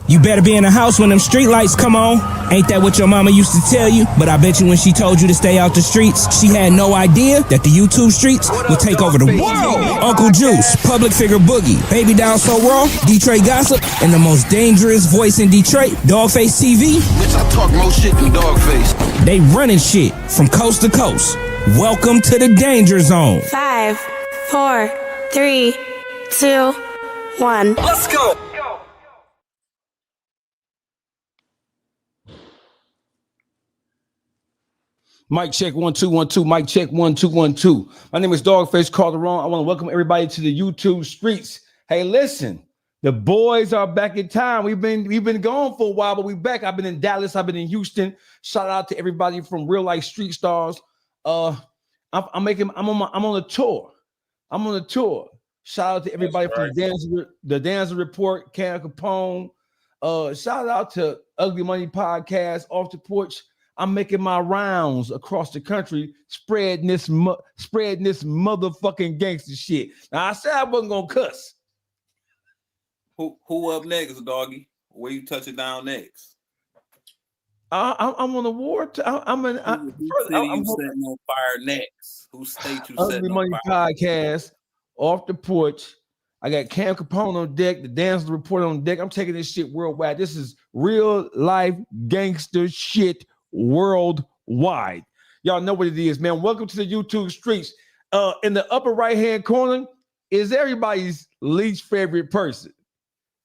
You better be in the house when them street lights come on. Ain't that what your mama used to tell you? But I bet you when she told you to stay out the streets, she had no idea that the YouTube streets would take over the world. Uncle Juice, Public Figure Boogie, Baby Down So Raw, Detroit Gossip, and the most dangerous voice in Detroit, Dogface TV. Bitch, I talk more shit than Dogface. They running shit from coast to coast. Welcome to the Danger Zone. 5, 4, 3, 2, 1. Let's go. Mic check 1 2 1 2. Mic check 1 2 1 2. My name is Dogface Calderon. I want to welcome everybody to the YouTube streets. Hey, listen, the boys are back in town. We've been gone for a while, but we're back. I've been in Dallas. I've been in Houston. Shout out to everybody from Real Life Street Stars. I'm on a tour. I'm on a tour. Shout out to everybody from the Danza Report, Cam Capone. Shout out to Ugly Money Podcast, Off the Porch. I'm making my rounds across the country, spreading this motherfucking gangster shit. Now I said I wasn't gonna cuss. Who up next, doggy? Where you touch it down next? I'm on the war. I'm setting on fire next? Who state you Ugly setting Money on fire? Podcast, Off the Porch. I got Cam Capone on deck, the Danza Report on deck. I'm taking this shit worldwide. This is real life gangster shit. Worldwide. Y'all know what it is, man. Welcome to the YouTube streets. In the upper right-hand corner is everybody's least favorite person.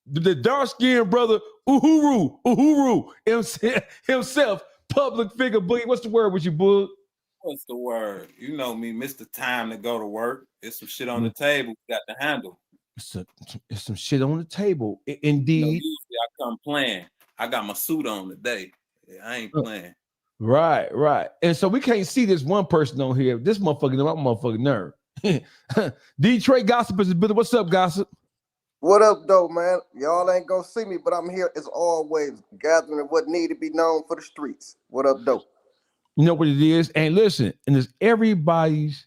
The dark-skinned brother, Uhuru himself, Public Figure Boogie. What's the word with you, Boog? What's the word? You know me, Mr. Time to go to work. There's some shit on the table we got to handle. It's some shit on the table. Indeed. You know, usually I come playing. I got my suit on today. I ain't playing. Right. And so we can't see this one person on here. This motherfucking nerve. Detroit Gossip is building. What's up, Gossip? What up, though, man? Y'all ain't gonna see me, but I'm here as always, gathering what need to be known for the streets. What up, though? You know what it is? And listen, and it's everybody's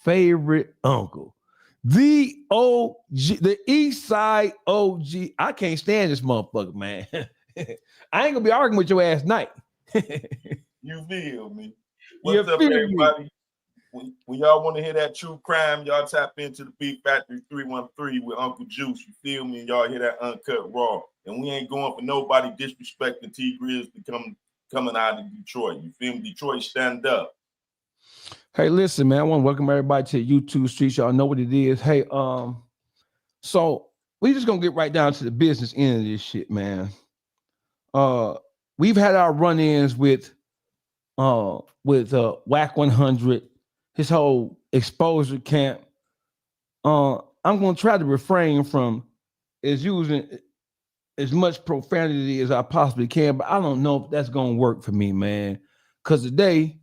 favorite uncle. The OG, the East Side OG. I can't stand this motherfucker, man. I ain't gonna be arguing with your ass night. You feel me? What's up, everybody? When y'all want to hear that true crime, y'all tap into the Beat Factory 313 with Uncle Juice. You feel me? And y'all hear that uncut raw. And we ain't going for nobody disrespecting T Grizz coming out of Detroit. You feel me? Detroit, stand up. Hey, listen, man. I want to welcome everybody to YouTube streets. Y'all know what it is. Hey, so we just gonna get right down to the business end of this shit, man. We've had our run-ins with Whack 100, his whole exposure camp. I'm gonna try to refrain from using as much profanity as I possibly can, but I don't know if that's gonna work for me, man. Because today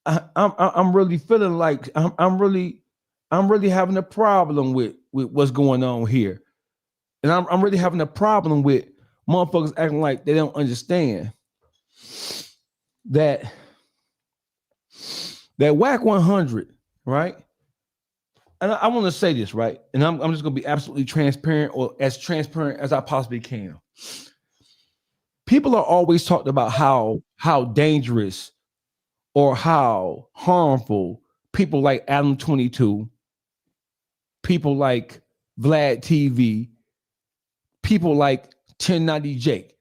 I'm really feeling like I'm really having a problem with what's going on here, and I'm really having a problem with motherfuckers acting like they don't understand that Whack 100, right? And I want to say this, right? And I'm just gonna be absolutely transparent, or as transparent as I possibly can. People are always talking about how dangerous or how harmful people like Adam 22, people like Vlad TV, people like 1090 Jake,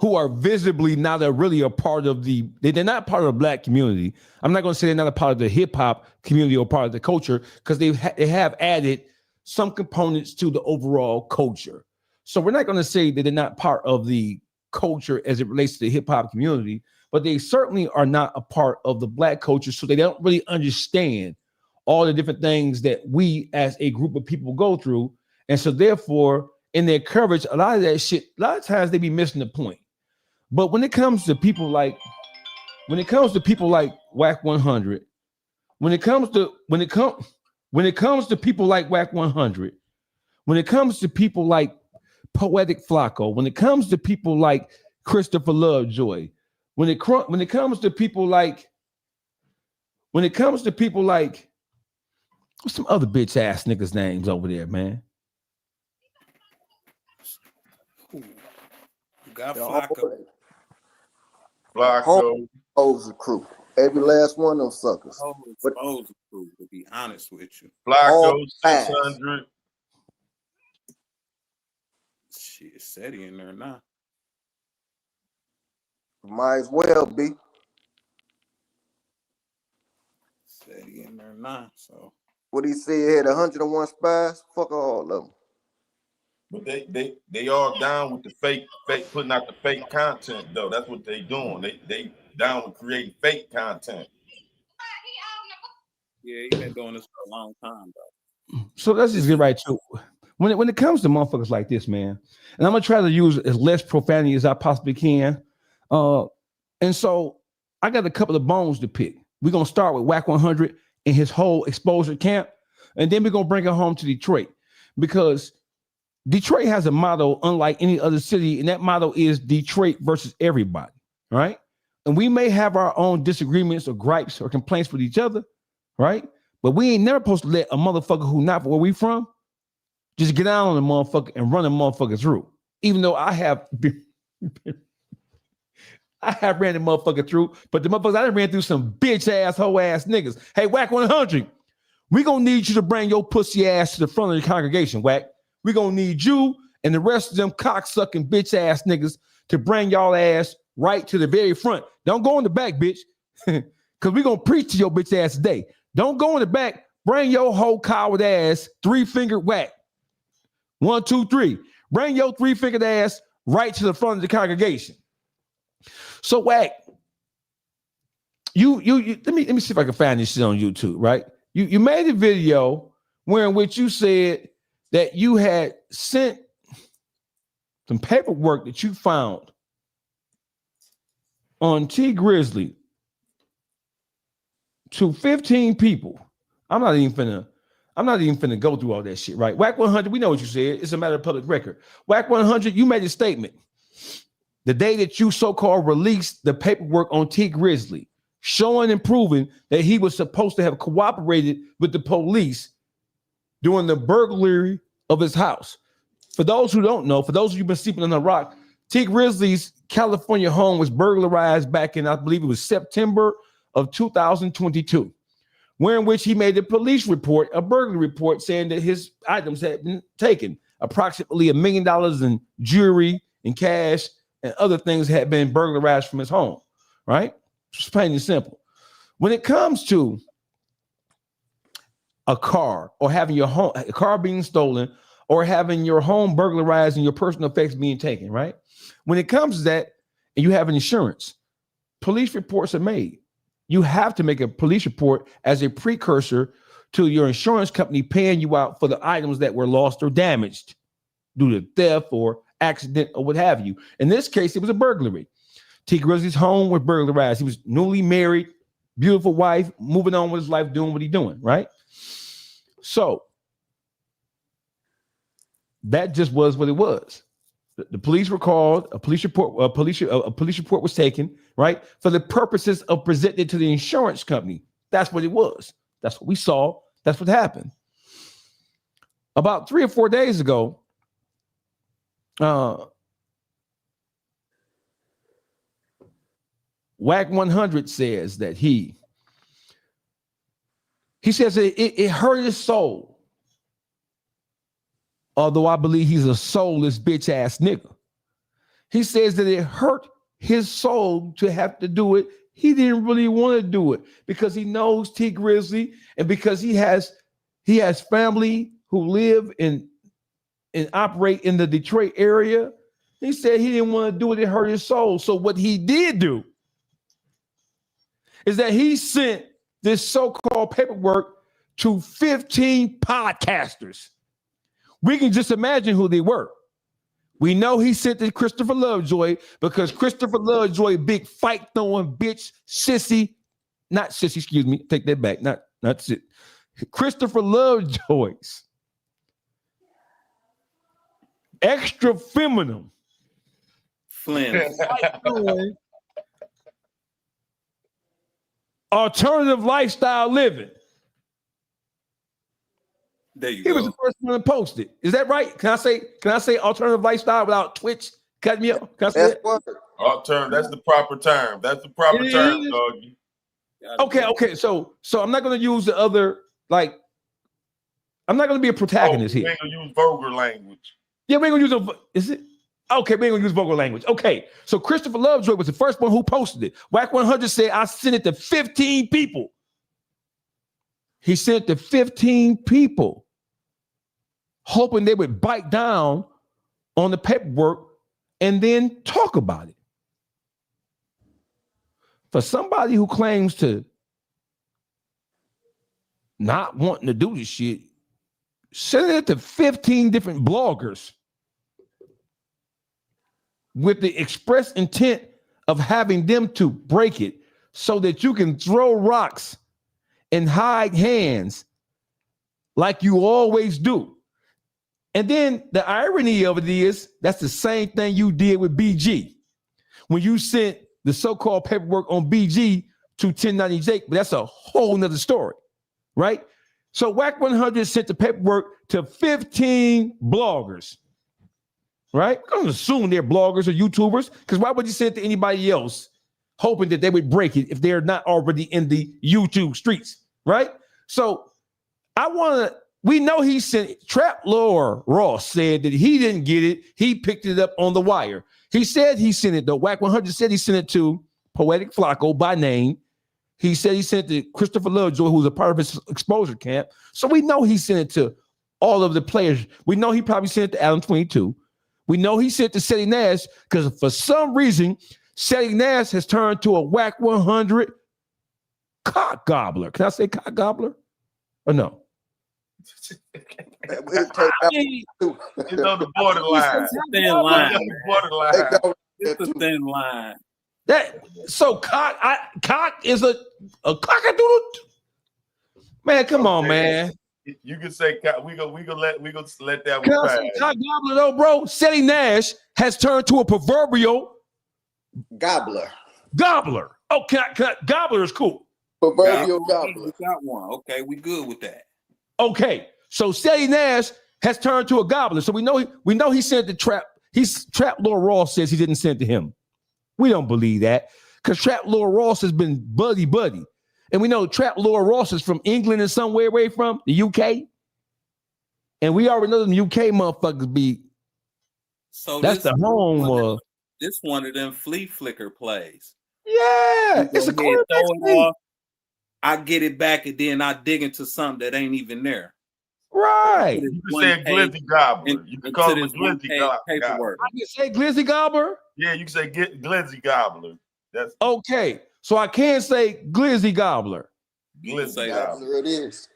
who are visibly not really a part of they're not part of the black community. I'm not going to say they're not a part of the hip hop community or part of the culture, because they have added some components to the overall culture. So we're not going to say that they're not part of the culture as it relates to the hip hop community, but they certainly are not a part of the black culture. So they don't really understand all the different things that we as a group of people go through. And so therefore, in their coverage, a lot of that shit, a lot of times they be missing the point. But when it comes to people like Whack 100, when it comes to people like Whack 100, when it comes to people like Poetic Flacco, when it comes to people like Christopher Lovejoy, when it comes to people like what's some other bitch ass niggas names over there, man? Ooh, you got They're Flacco. Flacco. Exposure crew. Every last one of them suckers. Oh, But exposure crew, to be honest with you. Flacco, all pass. 600. Shit, Seti in there now. Might as well be. Seti in there now. So What he said, had 101 spies. Fuck all of them. But they all down with the fake putting out the fake content though. That's what they doing. They down with creating fake content. yeah, he been doing this for a long time though. So let's just get right to it. When it comes to motherfuckers like this, man, and I'm gonna try to use as less profanity as I possibly can. And so I got a couple of bones to pick. We're gonna start with Wack 100 and his whole exposure camp, and then we're gonna bring it home to Detroit, because Detroit has a motto unlike any other city, and that motto is Detroit versus everybody, right? And we may have our own disagreements or gripes or complaints with each other, right? But we ain't never supposed to let a motherfucker who not where we from just get out on the motherfucker and run the motherfucker through. Even though I have ran the motherfucker through, but the motherfuckers I done ran through some bitch ass hoe ass niggas. Hey, Wack 100, we gonna need you to bring your pussy ass to the front of the congregation, Wack. We gonna need you and the rest of them cocksucking bitch ass niggas to bring y'all ass right to the very front. Don't go in the back, bitch, because we gonna preach to your bitch ass today. Don't go in the back. Bring your whole coward ass 3-fingered Wack. 1, 2, 3. Bring your 3-fingered ass right to the front of the congregation. So Wack, you let me see if I can find this shit on YouTube, right? You made a video wherein which you said that you had sent some paperwork that you found on T Grizzly to 15 people. I'm not even finna go through all that shit, right? Wack 100, we know what you said. It's a matter of public record. Wack 100, you made a statement the day that you so-called released the paperwork on T Grizzly, showing and proving that he was supposed to have cooperated with the police during the burglary of his house. For those who don't know, for those of you who've been sleeping on the rock, T Grizzly's California home was burglarized back in, I believe it was September of 2022, wherein which he made a police report, a burglary report, saying that his items had been taken. Approximately $1 million in jewelry and cash and other things had been burglarized from his home, right? Just plain and simple. When it comes to a car or having your home, a car being stolen, or having your home burglarized and your personal effects being taken, right? When it comes to that, and you have an insurance, police reports are made. You have to make a police report as a precursor to your insurance company paying you out for the items that were lost or damaged due to theft or accident or what have you. In this case, it was a burglary. T Grizzly's home was burglarized. He was newly married, beautiful wife, moving on with his life, doing what he's doing, right? So that just was what it was. The police were called. A police report was taken, right, for the purposes of presenting it to the insurance company. That's what it was. That's what we saw. That's what happened. About 3 or 4 days ago, Wack 100 says that he says it hurt his soul. Although I believe he's a soulless bitch ass nigga. He says that it hurt his soul to have to do it. He didn't really want to do it because he knows T Grizzly and because he has family who live and operate in the Detroit area. He said he didn't want to do it. It hurt his soul. So what he did do is that he sent this so-called paperwork to 15 podcasters. We can just imagine who they were. We know he sent to Christopher Lovejoy because Christopher Lovejoy, big fight throwing bitch, not sissy, excuse me, take that back, not sit. Christopher Lovejoy's extra feminine, Flynn. alternative lifestyle living There you He was go. the first one to post it. Is that right? Can I say alternative lifestyle without Twitch cutting me up? Can I say That's that? what. That's the proper term. That's the proper It term, is. doggy. Okay. So I'm not gonna use the other, like, I'm not gonna be a protagonist We here. ain't gonna use vulgar language. Yeah, we ain't gonna use is it? Okay, we ain't gonna use vulgar language. Okay, so Christopher Lovejoy was the first one who posted it. Whack 100 said, I sent it to 15 people. He sent it to 15 people, hoping they would bite down on the paperwork and then talk about it. For somebody who claims to not wanting to do this shit, send it to 15 different bloggers with the express intent of having them to break it so that you can throw rocks and hide hands like you always do. And then the irony of it is that's the same thing you did with BG. When you sent the so-called paperwork on BG to 1090 Jake, but that's a whole nother story, right? So Whack 100 sent the paperwork to 15 bloggers, right? We're going to assume they're bloggers or YouTubers, because why would you send it to anybody else hoping that they would break it if they're not already in the YouTube streets, right? So we know he sent it. Trap Lord Ross said that he didn't get it. He picked it up on the wire. He said he sent it, though. Whack 100 said he sent it to Poetic Flacco by name. He said he sent it to Christopher Lovejoy, who was a part of his exposure camp. So we know he sent it to all of the players. We know he probably sent it to Adam 22. We know he sent it to Seti Nash because for some reason, Seti Nash has turned to a Whack 100 cock gobbler. Can I say cock gobbler or no? It's on the borderline. It's a thin line. It's on the borderline. It's a thin line. Cock is a cockadoodle. Man, come on, man. You can say we gonna let that Can one I pass. say cock gobbler though, bro? Seti Nash has turned to a proverbial Gobbler. gobbler. Oh, gobbler is cool. Proverbial We gobbler. got one. Okay, we good with that. Okay, so Seti Nash has turned to a gobbler. So we know he sent the trap. Trap Lord Ross says he didn't send to him. We don't believe that because Trap Lord Ross has been buddy. And we know Trap Lord Ross is from England and somewhere away from the UK. And we already know them UK motherfuckers be. So That's the home. This one of them flea flicker plays. Yeah, it's a quarterback sneak. I get it back and then I dig into something that ain't even there. Right. You can say a glizzy gobbler. You can call him a glizzy gobbler. Paperwork. I can say glizzy gobbler. Yeah, you can say glizzy gobbler. That's Okay, so I can say glizzy gobbler. glizzy gobbler. Gobbler it is.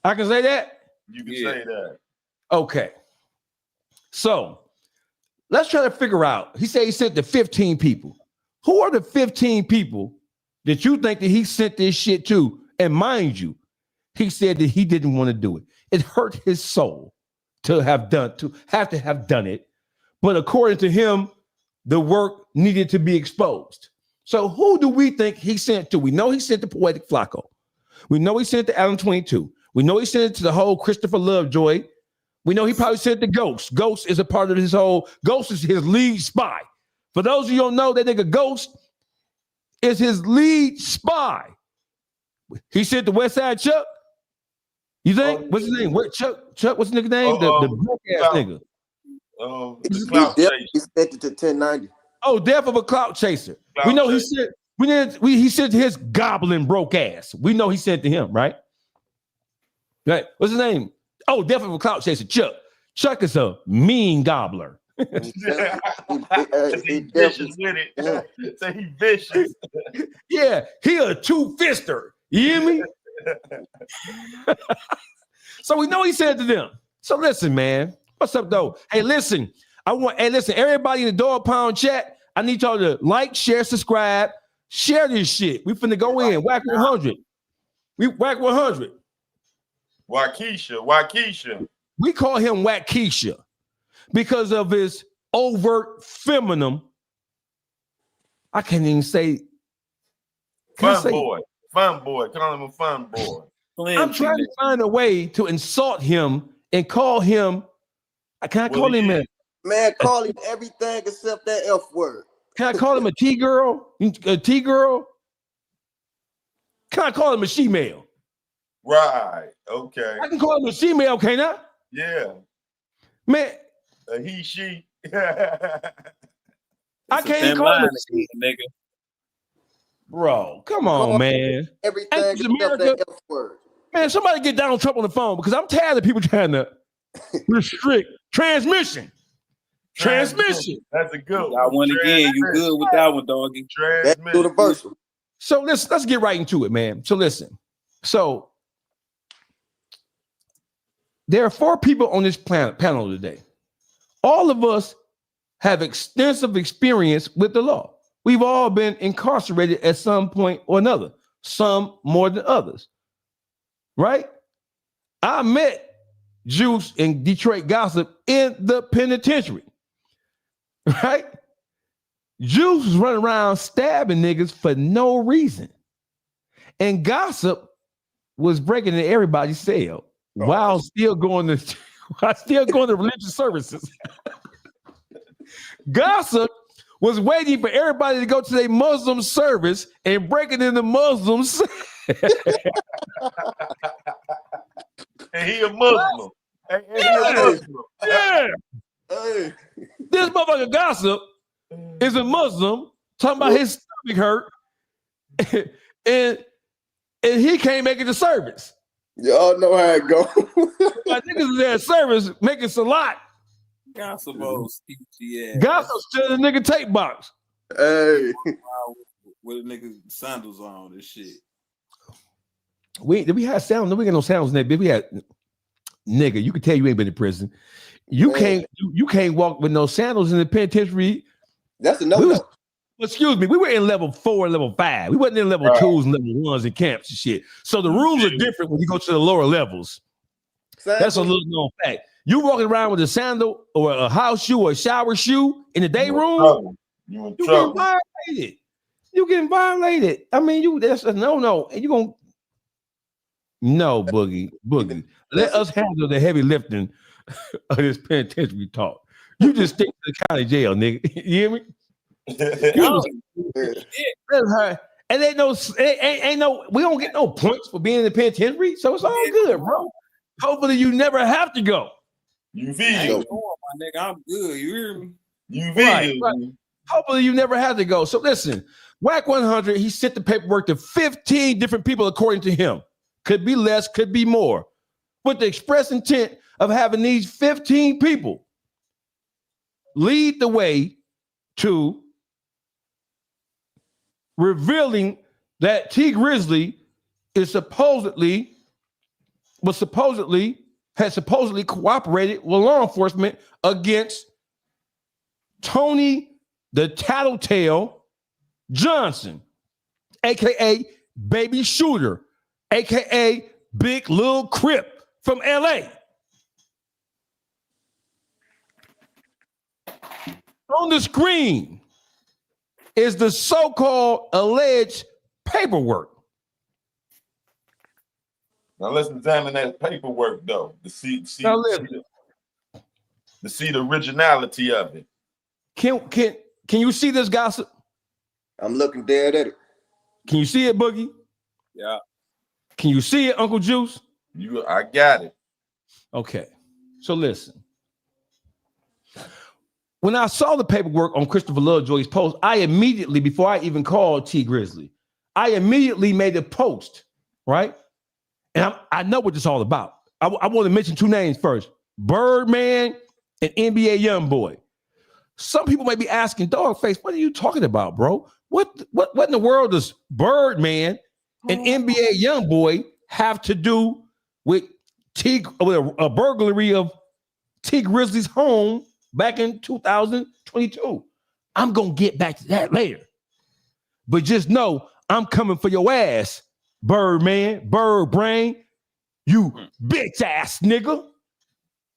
I can say that. You can say that. Okay. So let's try to figure out. He said he sent to 15 people. Who are the 15 people that you think that he sent this shit to? And mind you, he said that he didn't want to do it. It hurt his soul to have done it. But according to him, the work needed to be exposed. So who do we think he sent to? We know he sent to Poetic Flacco. We know he sent to Adam 22. We know he sent it to the whole Christopher Lovejoy. We know he probably sent it to Ghost. Ghost is a part of his whole. Ghost is his lead spy. For those of you who don't know, that nigga Ghost is his lead spy. He sent to West Side Chuck. You think? What's his name? What Chuck? What's the nigga name? The broke ass nigga. The clout He chaser. sent it to 1090. Oh, death of a clout chaser. We know he sent. He sent to his goblin broke ass. We know he sent to him, right? Right. What's his name? Oh, death of a clout chaser. Chuck. Chuck is a mean gobbler. He vicious with it. Say he vicious. Yeah, he a two-fister. You hear me? So we know he said to them. So listen, man. What's up, though? Hey, listen. Everybody in the Dog Pound chat, I need y'all to like, share, subscribe, share this shit. We finna go in. Whack 100. We Whack 100. Waukesha. We call him Whack Keisha because of his overt feminine. I can't even say. Fun boy. Call him a fun boy. I'm trying to find a way to insult him and call him. Can I call him a man? Call him everything except that F word. Can I call him a T girl? A T girl? Can I call him a she-male? Right. Okay. I can call him a she-male, can't I? Yeah. Man. He, she. I can't call him a she. Nigga. Bro, come on, man. Everything except that F word. Man, somebody get Donald Trump on the phone because I'm tired of people trying to restrict transmission. Transmission. That's a good one. That one again. You good with that one, doggy. That's universal. So let's get right into it, man. So listen. So there are 4 people on this panel today. All of us have extensive experience with the law. We've all been incarcerated at some point or another, some more than others, right? I met Juice and Detroit Gossip in the penitentiary, right? Juice was running around stabbing niggas for no reason. And Gossip was breaking into everybody's cell while still going to religious services. Gossip was waiting for everybody to go to their Muslim service and breaking into Muslims. And he a Muslim. Yeah. Hey. This motherfucker Gossip is a Muslim talking about his stomach hurt, and he can't make it to service. Y'all know how it go. My niggas is at service making salat. Gossip still in the nigga tape box. Hey. With a nigga sandals on this shit. We had sound. We got no sounds in that. We had nigga. You can tell you ain't been in prison. You can't walk with no sandals in the penitentiary. That's a no. Excuse me. We were in level 4 and level 5. We wasn't in level 2s and level 1s in camps and shit. So the rules are different when you go to the lower levels. That's a little known fact. You walking around with a sandal or a house shoe or a shower shoe in the day room, you getting violated. You getting violated. I mean, that's a no. And you gonna Boogie. Let us handle the heavy lifting of this penitentiary talk. You just stick to the county jail, nigga. You hear me? And ain't no, we don't get no points for being in the penitentiary, so it's all good, bro. Hopefully, you never have to go. You feel my nigga, I'm good. You hear me? You feel right. Hopefully, you never have to go. So listen, WAC 100, he sent the paperwork to 15 different people, according to him. Could be less, could be more, with the express intent of having these 15 people lead the way to revealing that T Grizzly had supposedly cooperated with law enforcement against Tony the Tattletale Johnson, aka Baby Shooter, aka Big Lil Crip from LA. On the screen is the so-called alleged paperwork. Now let's examine that paperwork though to see the originality of it. Can you see this, Gossip? I'm looking dead at it. Can you see it, Boogie? Yeah. Can you see it, Uncle Juice? I got it. Okay. So listen. When I saw the paperwork on Christopher Lovejoy's post, I immediately, before I even called T Grizzly, I immediately made a post, right? And I know what this is all about. I want to mention 2 names first: Birdman and NBA Youngboy. Some people may be asking, Dogface, what are you talking about, bro? What in the world does Birdman and NBA Youngboy have to do with a burglary of T Grizzly's home back in 2022? I'm gonna get back to that later. But just know I'm coming for your ass, Birdman, Bird Brain, you bitch ass nigga.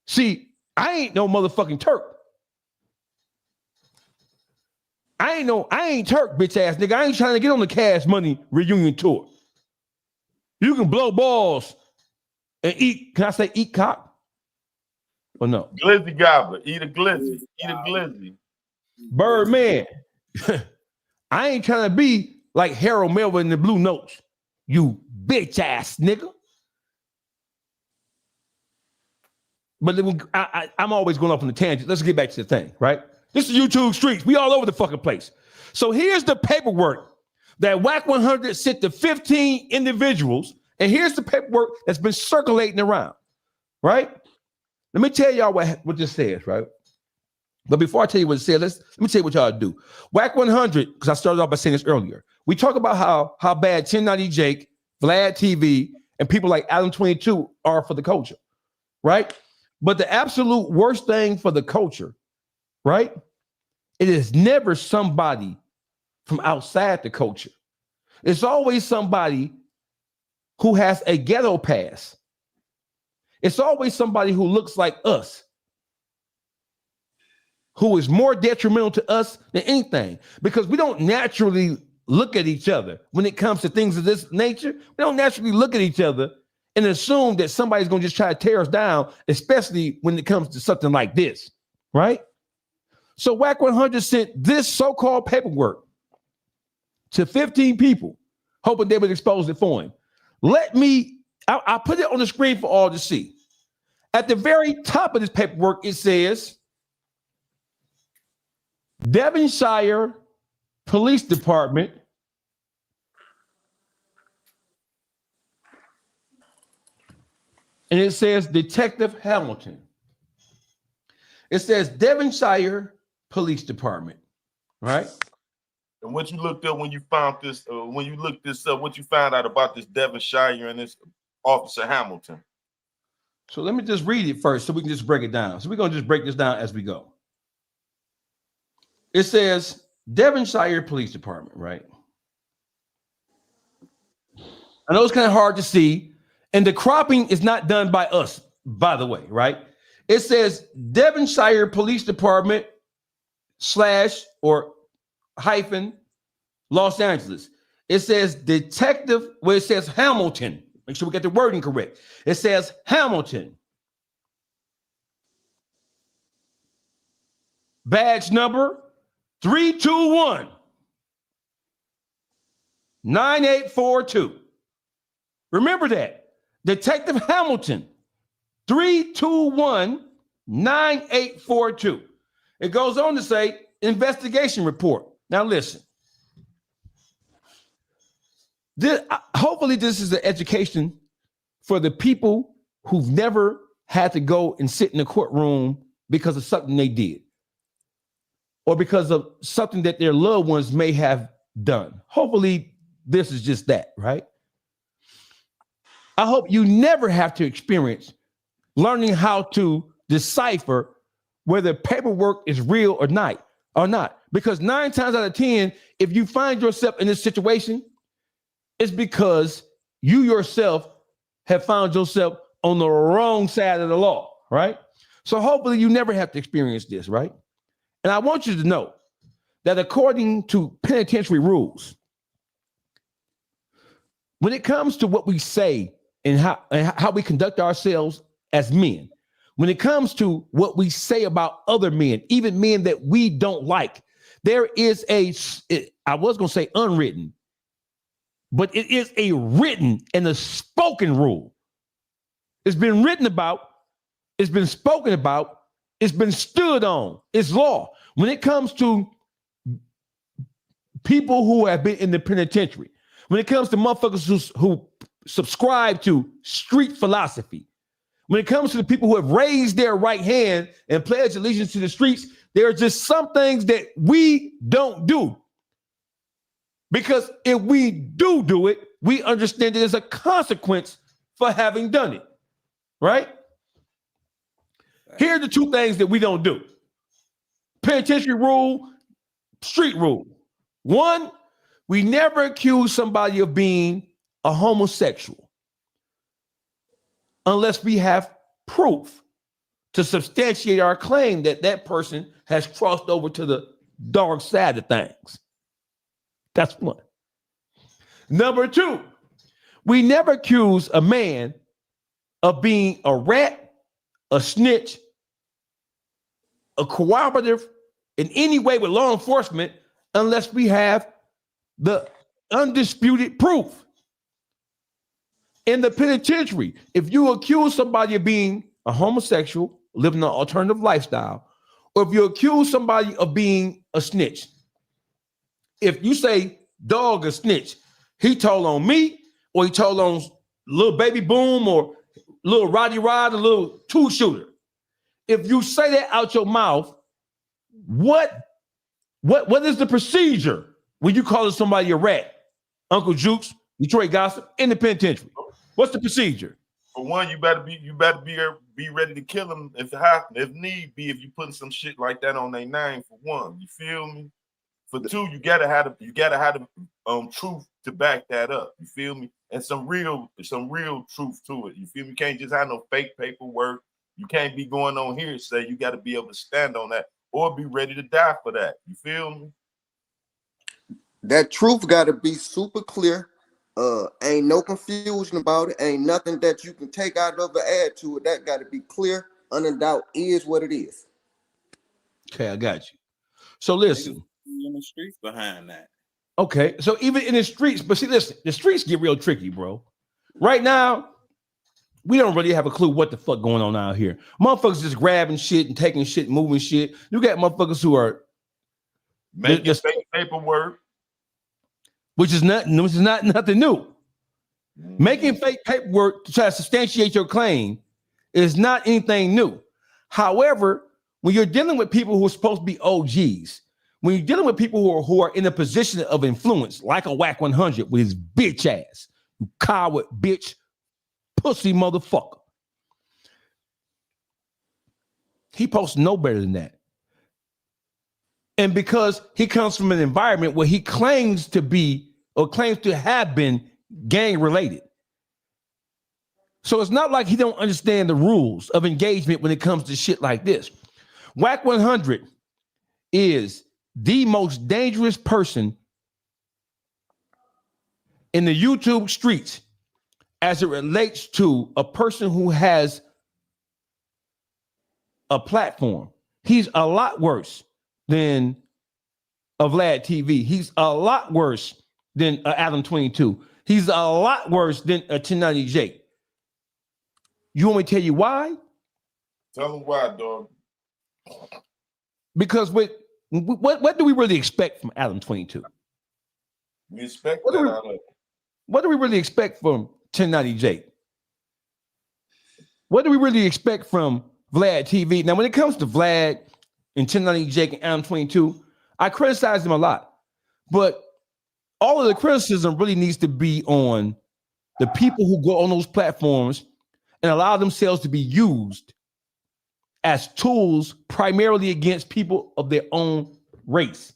See, I ain't no motherfucking Turk. I ain't Turk, bitch ass nigga. I ain't trying to get on the Cash Money reunion tour. You can blow balls and eat. Can I say eat cock? Or no? Glizzy gobbler. Eat a glizzy. Eat a glizzy. Birdman. I ain't trying to be like Harold Melvin in the Blue Notes. You bitch ass nigga. But then I'm always going off on the tangent. Let's get back to the thing, right? This is YouTube streets. We all over the fucking place. So here's the paperwork that WAC 100 sent to 15 individuals. And here's the paperwork that's been circulating around, right? Let me tell y'all what this says, right? But before I tell you what it says, let me tell you what y'all do. WAC 100, because I started off by saying this earlier. We talk about how bad 1090 Jake, Vlad TV, and people like Adam 22 are for the culture, right? But the absolute worst thing for the culture, right? It is never somebody from outside the culture. It's always somebody who has a ghetto pass. It's always somebody who looks like us, who is more detrimental to us than anything, because we don't naturally look at each other when it comes to things of this nature. We don't naturally look at each other and assume that somebody's going to just try to tear us down, especially when it comes to something like this, right? So WAC 100 sent this so-called paperwork to 15 people, hoping they would expose it for him. I'll put it on the screen for all to see. At the very top of this paperwork, it says, Devonshire Police Department and it says Detective Hamilton. It says Devonshire Police Department, right? And what you looked up when you found this, when you looked this up, what you found out about this Devonshire and this Officer Hamilton? So let me just read it first so we can just break it down. So we're going to just break this down as we go. It says Devonshire Police Department, right? I know it's kind of hard to see, and the cropping is not done by us, by the way, right? It says Devonshire Police Department / or hyphen Los Angeles. It says Detective, well, it says Hamilton. Make sure we get the wording correct. It says Hamilton. Badge number 321-9842. Remember that. Detective Hamilton, 321-9842. It goes on to say investigation report. Now listen. Hopefully this is an education for the people who've never had to go and sit in a courtroom because of something they did or because of something that their loved ones may have done. Hopefully this is just that, right? I hope you never have to experience learning how to decipher whether paperwork is real or not. Because 9 times out of 10, if you find yourself in this situation, it's because you yourself have found yourself on the wrong side of the law, right? So hopefully you never have to experience this, right? And I want you to know that according to penitentiary rules, when it comes to what we say and how we conduct ourselves as men, when it comes to what we say about other men, even men that we don't like, there is I was going to say unwritten, but it is a written and a spoken rule. It's been written about, it's been spoken about, it's been stood on, it's law. When it comes to people who have been in the penitentiary, when it comes to motherfuckers who subscribe to street philosophy, when it comes to the people who have raised their right hand and pledged allegiance to the streets, there are just some things that we don't do. Because if we do it, we understand that there's a consequence for having done it, right? Here are the 2 things that we don't do. Penitentiary rule, street rule. 1, we never accuse somebody of being a homosexual unless we have proof to substantiate our claim that that person has crossed over to the dark side of things. That's 1. Number 2, We never accuse a man of being a rat, a snitch, a cooperative in any way with law enforcement unless we have the undisputed proof. In the penitentiary, if you accuse somebody of being a homosexual, living an alternative lifestyle, or if you accuse somebody of being a snitch, if you say dog a snitch, he told on me, or he told on little baby boom, or little Roddy Rod, a little two shooter. If you say that out your mouth, what is the procedure when you calling somebody a rat? Uncle Jukes, Detroit Gossip, in the penitentiary. What's the procedure? For one, you better be ready to kill them if need be. If you putting some shit like that on their name, for one, you feel me. For two, you gotta have the truth to back that up. You feel me, and some real truth to it. You feel me? You can't just have no fake paperwork. You can't be going on here and say you got to be able to stand on that or be ready to die for that. You feel me? That truth got to be super clear. Ain't no confusion about it. Ain't nothing that you can take out of or add to it. That got to be clear. Unendoubt is what it is. Okay, I got you. So listen. In the streets behind that. Okay, so even in the streets, but see, listen, the streets get real tricky, bro. Right now, we don't really have a clue what the fuck going on out here. Motherfuckers just grabbing shit and taking shit, moving shit. You got motherfuckers who are making fake paperwork, which is not nothing new. Making fake paperwork to try to substantiate your claim is not anything new. However, when you're dealing with people who are supposed to be OGs, when you're dealing with people who are in a position of influence, like a Whack 100 with his bitch ass, you coward bitch, pussy motherfucker, he supposed to know better than that. And because he comes from an environment where he claims to be or claims to have been gang related. So it's not like he don't understand the rules of engagement when it comes to shit like this. Whack 100 is the most dangerous person in the YouTube streets as it relates to a person who has a platform. He's a lot worse than a Vlad TV. He's a lot worse than Adam 22. He's a lot worse than a 1090 Jake. You want me to tell you why? Tell them why, dog. Because what do we really expect from Adam 22? We expect what do we really expect from 1090 Jake? What do we really expect from Vlad TV? Now, when it comes to Vlad and 1090 Jake and Adam 22, I criticize them a lot. But all of the criticism really needs to be on the people who go on those platforms and allow themselves to be used as tools primarily against people of their own race.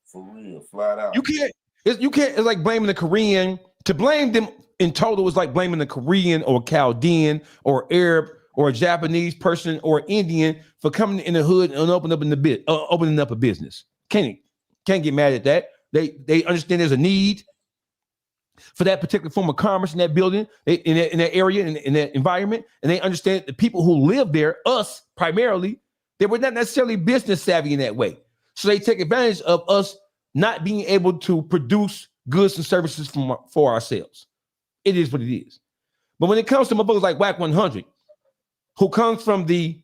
For real, flat out. You can't, it's like blaming the Korean. To blame them in total is like blaming the Korean or Chaldean or Arab or a Japanese person or Indian for coming in the hood and opening up a business. Can't get mad at that. They understand there's a need for that particular form of commerce in that building, in that area, in that environment, and they understand the people who live there, us primarily, they were not necessarily business savvy in that way. So they take advantage of us not being able to produce goods and services for ourselves. It is what it is. But when it comes to motherfuckers like Whack 100, who comes from the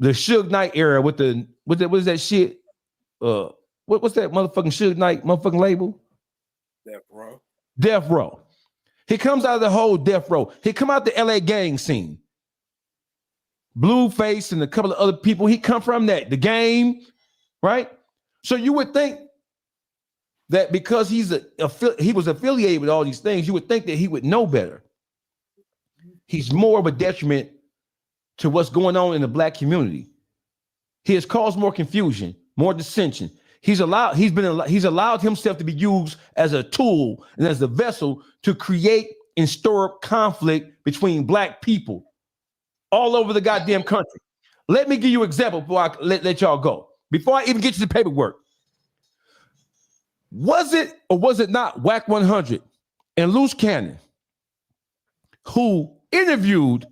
Suge Knight era with what is that shit? What's that motherfucking Suge Knight motherfucking label? Death Row. He comes out of the whole Death Row. He come out the LA gang scene. Blueface and a couple of other people. He come from that, the Game, right? So you would think that because he was affiliated with all these things, you would think that he would know better. He's more of a detriment to what's going on in the black community. He has caused more confusion, more dissension. He's allowed himself to be used as a tool and as a vessel to create and stir up conflict between black people all over the goddamn country. Let me give you an example before I let y'all go. Before I even get to the paperwork. Was it or was it not Whack 100 and Loose Cannon, who interviewed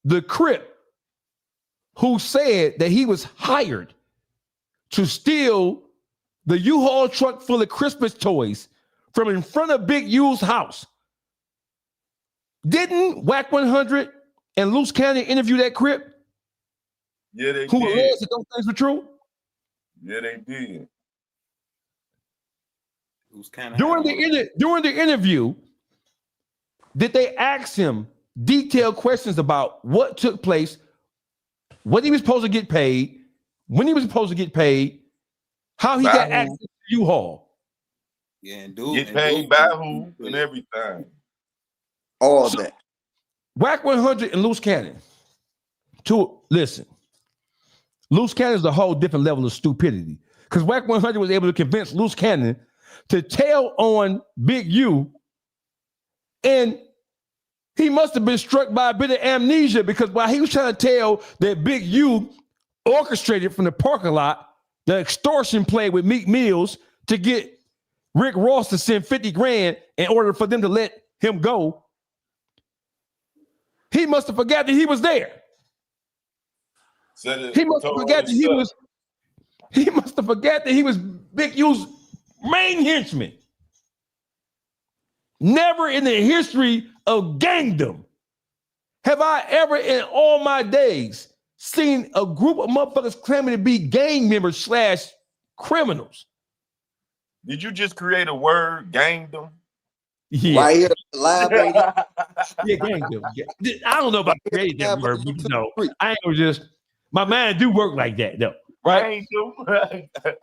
the Crip, who said that he was hired to steal the U-Haul truck full of Christmas toys from in front of Big U's house. Didn't Whack 100 and Loose Cannon interview that Crip? Yeah, they Who did. alleged that those things were true? Yeah, they did. During the interview, did they ask him detailed questions about what took place, what he was supposed to get paid, when he was supposed to get paid, how he got access to U-Haul? Yeah, and dude Get paid by who and everything. All that. Whack 100 and Loose Cannon. Listen, Loose Cannon is a whole different level of stupidity. Because Whack 100 was able to convince Loose Cannon to tell on Big U, and he must have been struck by a bit of amnesia, because while he was trying to tell that Big U orchestrated from the parking lot the extortion play with Meek Mills to get Rick Ross to send 50 grand in order for them to let him go, he must have forgot that he was there. He must have forgot that he was Big U's main henchman. Never in the history of gangdom have I ever in all my days seen a group of motherfuckers claiming to be gang members / criminals. Did you just create a word, gangdom? Yeah. Right here, live, baby. Yeah, gangdom. Yeah. I don't know about creating that word, but you know, I ain't gonna just, my mind do work like that though, right?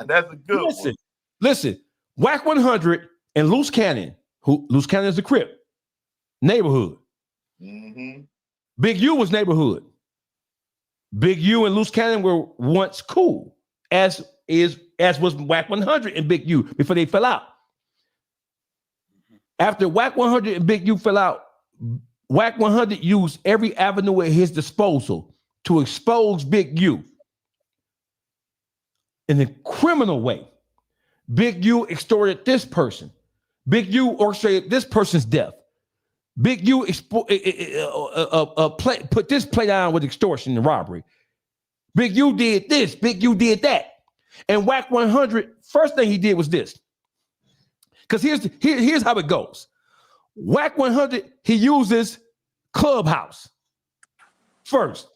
That's a good one. Listen, Whack 100 and Loose Cannon, who Loose Cannon is the Crip, neighborhood. Mm-hmm. Big U was neighborhood. Big U and Loose Cannon were once cool, as was Whack 100 and Big U before they fell out. After Whack 100 and Big U fell out, Whack 100 used every avenue at his disposal to expose Big U in a criminal way. Big U extorted this person. Big U orchestrated this person's death. Big U put this play down with extortion and robbery. Big U did this. Big U did that. And Whack 100, first thing he did was this. Because here's how it goes. Whack 100, he uses Clubhouse first.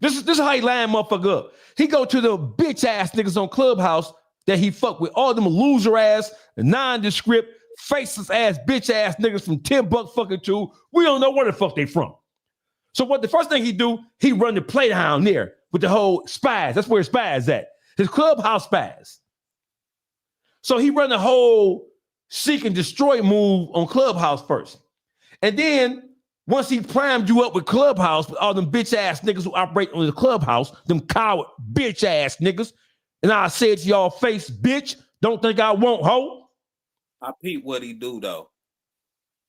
This is how he line motherfucker up. He go to the bitch ass niggas on Clubhouse that he fuck with, all them loser ass, nondescript, faceless ass, bitch ass niggas from 10 buck fucking 2. We don't know where the fuck they from. So what the first thing he do, he run the playdown there with the whole spies. That's where his spies at. His Clubhouse spies. So he run the whole seek and destroy move on Clubhouse first. And then once he primed you up with Clubhouse, with all them bitch ass niggas who operate on the Clubhouse, them coward bitch ass niggas, and I said to y'all face, bitch, don't think I won't, ho. I peep what he do though.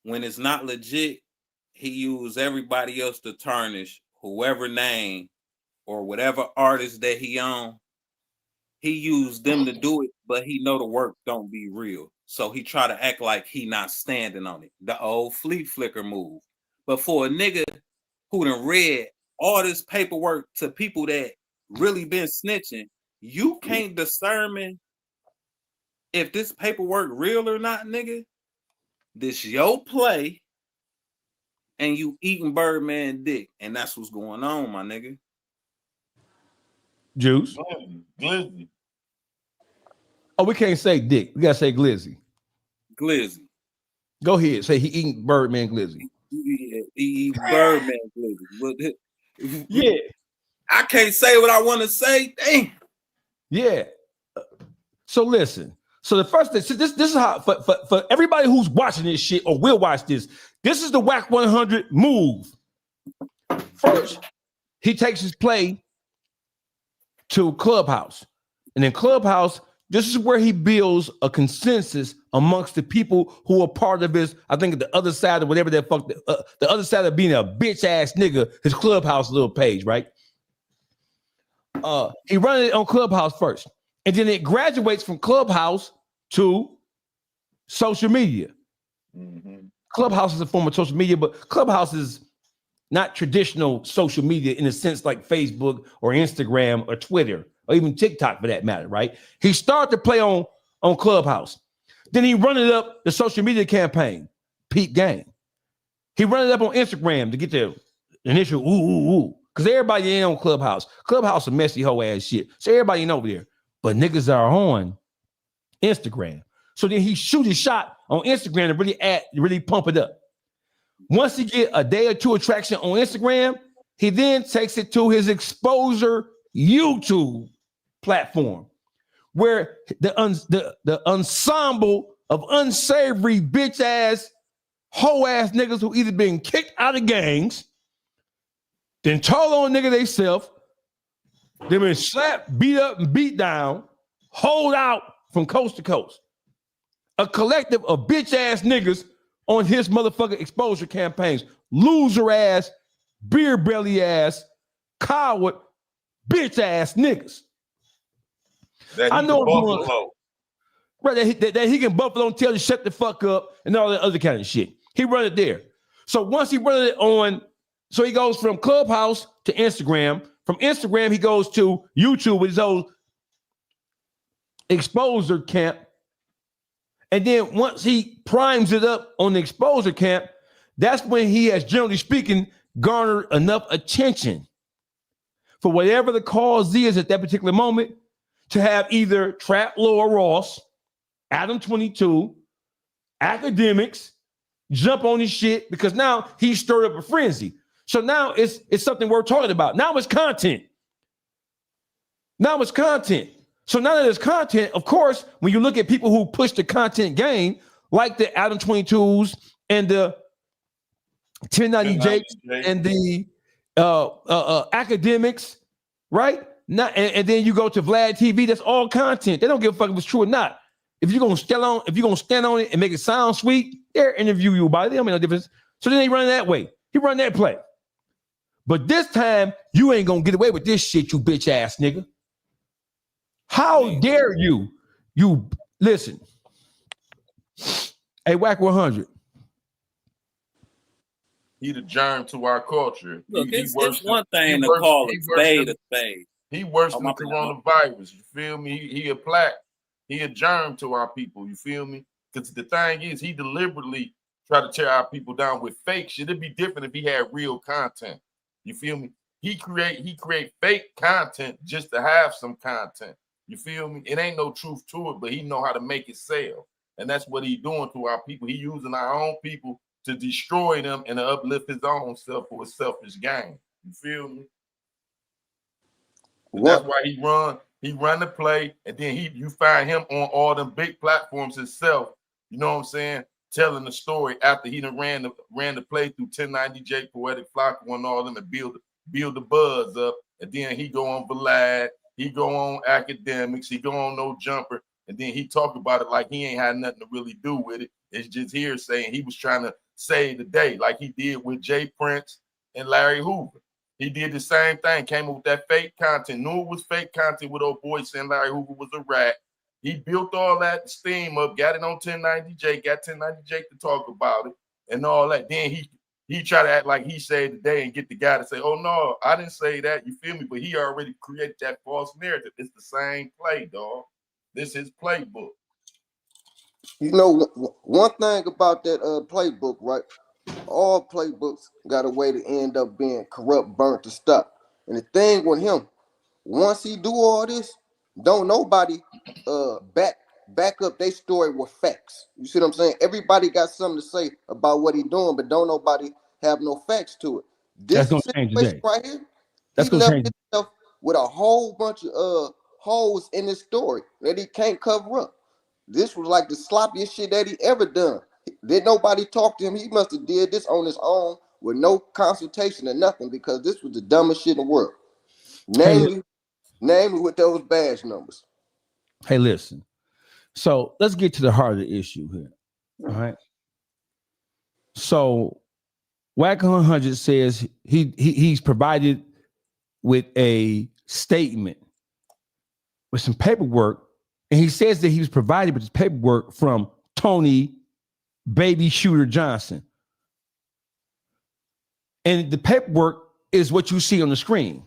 When it's not legit, he use everybody else to tarnish whoever name or whatever artist that he on. He used them to do it, but he know the work don't be real. So he try to act like he not standing on it. The old Fleet Flicker move. But for a nigga who done read all this paperwork to people that really been snitching, you can't discern if this paperwork real or not, nigga. This your play, and you eating Birdman dick, and that's what's going on, my nigga. Juice. Glizzy. Oh, we can't say dick. We gotta say glizzy. Glizzy. Go ahead. Say he eating Birdman glizzy. He eat Birdman glizzy. Yeah. I can't say what I want to say. Dang. Yeah. So listen. So the first thing, so this is how for everybody who's watching this shit or will watch this, this is the Whack 100 move. First, he takes his play to Clubhouse. And in Clubhouse, this is where he builds a consensus amongst the people who are part of his, I think the other side of whatever that fuck, the other side of being a bitch ass nigga, his Clubhouse little page, right? He run it on Clubhouse first. And then it graduates from Clubhouse to social media. Clubhouse is a form of social media, but Clubhouse is not traditional social media in a sense like Facebook or Instagram or Twitter or even TikTok for that matter, right? He started to play on Clubhouse. Then he run it up the social media campaign, Peep Game. He run it up on Instagram to get the initial ooh, because everybody ain't on Clubhouse. Clubhouse a messy hoe ass shit. So everybody ain't over there. But niggas are on Instagram. So then he shoot his shot on Instagram to really pump it up. Once he get a day or two of traction on Instagram, he then takes it to his Exposure YouTube platform, where the ensemble of unsavory bitch ass hoe ass niggas who either been kicked out of gangs, then told on nigga they self, they been slapped, beat up, and beat down, hold out from coast to coast. A collective of bitch ass niggas on his motherfucking exposure campaigns. Loser ass, beer belly ass, coward, bitch ass niggas. I know Buffalo. Right, that he can Buffalo and tell you shut the fuck up and all that other kind of shit. He run it there. So once he run it on, so he goes from Clubhouse to Instagram. From Instagram, he goes to YouTube with his old exposure camp. And then once he primes it up on the exposure camp, that's when he has, generally speaking, garnered enough attention for whatever the cause is at that particular moment to have either Trap Laura Ross, Adam 22, academics jump on his shit because now he stirred up a frenzy. So now it's something worth talking about. Now it's content. So now that it's content, of course, when you look at people who push the content game, like the Adam 22s and the 1090 Jakes and the academics, right? And then you go to Vlad TV, that's all content. They don't give a fuck if it's true or not. If you're gonna stand on it and make it sound sweet, they'll interview you about it. They don't make no difference. So then they run it that way. He run that play. But this time, you ain't gonna get away with this shit, you bitch ass nigga. How dare you? You listen. Hey, Wack 100. He the germ to our culture. Look, it's one thing to call a spade a spade. He worse than the coronavirus. You feel me? He a plaque. He a germ to our people. You feel me? Because the thing is, he deliberately try to tear our people down with fake shit. It'd be different if he had real content. You feel me? He create fake content just to have some content. You feel me? It ain't no truth to it, but he know how to make it sell. And that's what he doing to our people. He using our own people to destroy them and to uplift his own self for a selfish gain. You feel me? That's why he run the play, and then you find him on all them big platforms himself. You know what I'm saying? Telling the story after he done ran the play through 1090 Jake, Poetic Flock, and all them, and build the buzz up. And then he go on Vlad, he go on academics, he go on No Jumper, and then he talk about it like he ain't had nothing to really do with it. It's just here saying he was trying to save the day, like he did with Jay Prince and Larry Hoover. He did the same thing, came up with that fake content, knew it was fake content with old boy saying Larry Hoover was a rat. He built all that steam up, got it on 1090 Jake, got 1090 Jake to talk about it and all that. Then he tried to act like he saved the day and get the guy to say, oh, no, I didn't say that. You feel me? But he already created that false narrative. It's the same play, dog. This is playbook. You know, one thing about that playbook, right? All playbooks got a way to end up being corrupt, burnt to stuff. And the thing with him, once he do all this, don't nobody back up their story with facts. You see what I'm saying? Everybody got something to say about what he doing, but don't nobody have no facts to it. This situation right here, that's he left himself with a whole bunch of holes in his story that he can't cover up. This was like the sloppiest shit that he ever done. Did nobody talk to him? He must have did this on his own with no consultation or nothing, because this was the dumbest shit in the world. Namely with those badge numbers. Hey, listen. So let's get to the heart of the issue here. All right. So Wack 100 says he's provided with a statement with some paperwork, and he says that he was provided with this paperwork from Tony Baby Shooter Johnson. And the paperwork is what you see on the screen.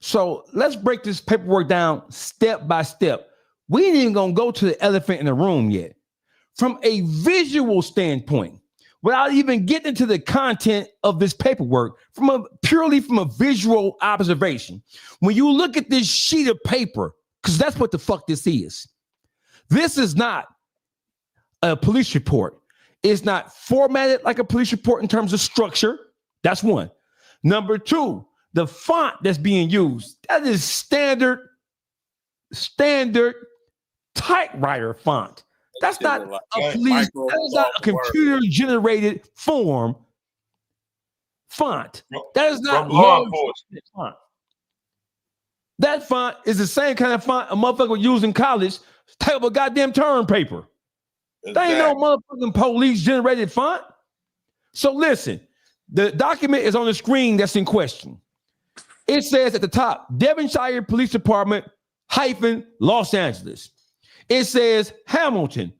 So let's break this paperwork down step by step. We ain't even gonna go to the elephant in the room yet. From a visual standpoint, without even getting into the content of this paperwork, purely from a visual observation, when you look at this sheet of paper, because that's what the fuck this is. This is not a police report. It's not formatted like a police report in terms of structure. That's one. Number two, the font that's being used, that is standard typewriter font. That's not a police, that is not a computer-generated form font. That is not law enforcement font. That font is the same kind of font a motherfucker would use in college, type of a goddamn term paper. Exactly. They ain't no motherfucking police-generated font. So listen, the document is on the screen that's in question. It says at the top, Devonshire Police Department - Los Angeles. It says Hamilton,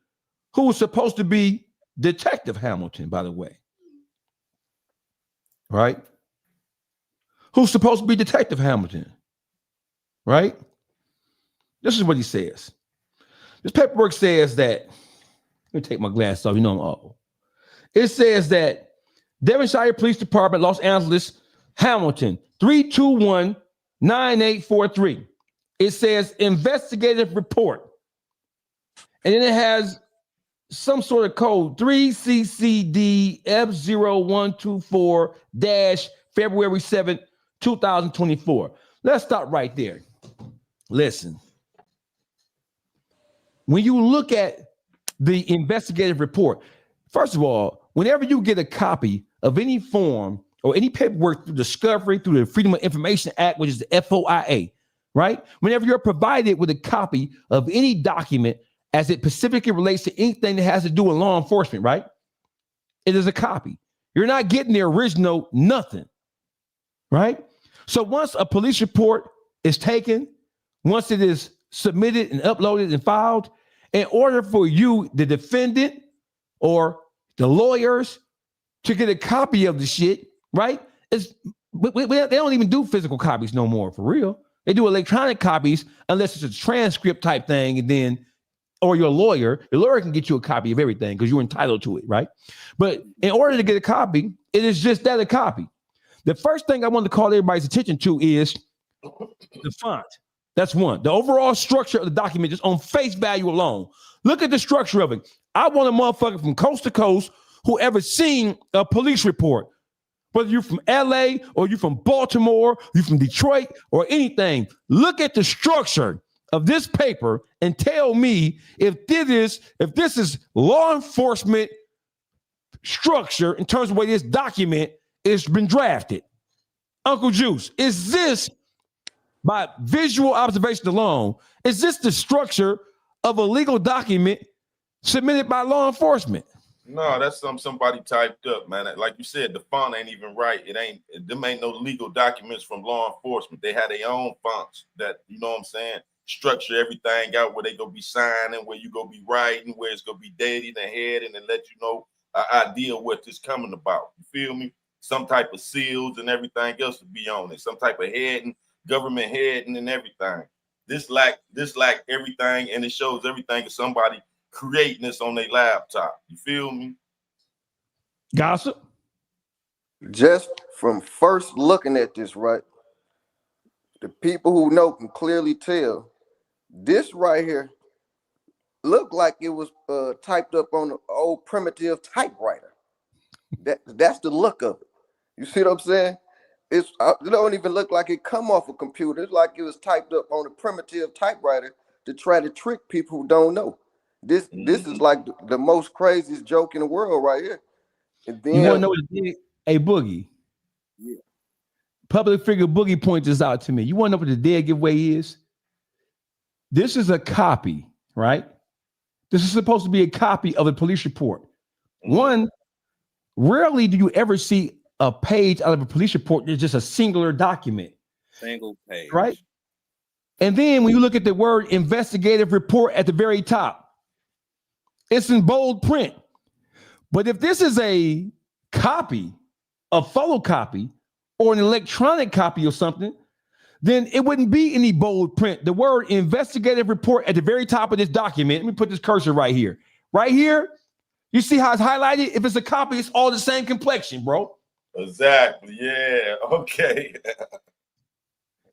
who was supposed to be Detective Hamilton, by the way. Right? Who's supposed to be Detective Hamilton? Right? This is what he says. This paperwork says that, let me take my glasses off, you know I'm old. It says that Devonshire Police Department, Los Angeles, Hamilton, 321-9843. It says investigative report. And then it has some sort of code, 3CCD F0124- February 2024. Let's stop right there. Listen. When you look at the investigative report, first of all, whenever you get a copy of any form or any paperwork through discovery, through the Freedom of Information Act, which is the FOIA, right? Whenever you're provided with a copy of any document as it specifically relates to anything that has to do with law enforcement, right? It is a copy. You're not getting the original nothing, right? So once a police report is taken, once it is submitted and uploaded and filed, in order for you, the defendant or the lawyers, to get a copy of the shit, right? They don't even do physical copies no more, for real. They do electronic copies unless it's a transcript type thing, and then, or your lawyer can get you a copy of everything because you're entitled to it, right? But in order to get a copy, it is just that, a copy. The first thing I want to call everybody's attention to is the font. That's one. The overall structure of the document, just on face value alone. Look at the structure of it. I want a motherfucker from coast to coast who ever seen a police report, whether you're from LA or you're from Baltimore, you're from Detroit or anything. Look at the structure of this paper and tell me if this is law enforcement structure in terms of the way this document has been drafted. Uncle Juice, is this, by visual observation alone, is this the structure of a legal document submitted by law enforcement? No, that's somebody typed up, man. Like you said, the font ain't even right. Them ain't no legal documents from law enforcement. They have their own fonts that, you know what I'm saying, structure everything out where they gonna be signing, where you gonna be writing, where it's gonna be dated and heading, and let you know an idea of what this coming about. You feel me? Some type of seals and everything else to be on it. Some type of heading, government heading and everything. This lack everything, and it shows everything is somebody creating this on their laptop. You feel me? Gossip? Just from first looking at this, right? The people who know can clearly tell this right here looked like it was typed up on an old primitive typewriter. That's the look of it. You see what I'm saying? It don't even look like it come off a computer. It's like it was typed up on a primitive typewriter to try to trick people who don't know. This is like the most craziest joke in the world right here. And then, you want to know what it did? Hey, Boogie. Yeah. Public figure Boogie points this out to me. You want to know what the dead giveaway is? This is a copy, right? This is supposed to be a copy of a police report. One, rarely do you ever see a page out of a police report that's just a singular document. Single page. Right? And then when you look at the word investigative report at the very top, it's in bold print. But if this is a copy, a photocopy, or an electronic copy or something, then it wouldn't be any bold print. The word investigative report at the very top of this document, let me put this cursor right here. Right here, you see how it's highlighted? If it's a copy, it's all the same complexion, bro. Exactly. Yeah. Okay.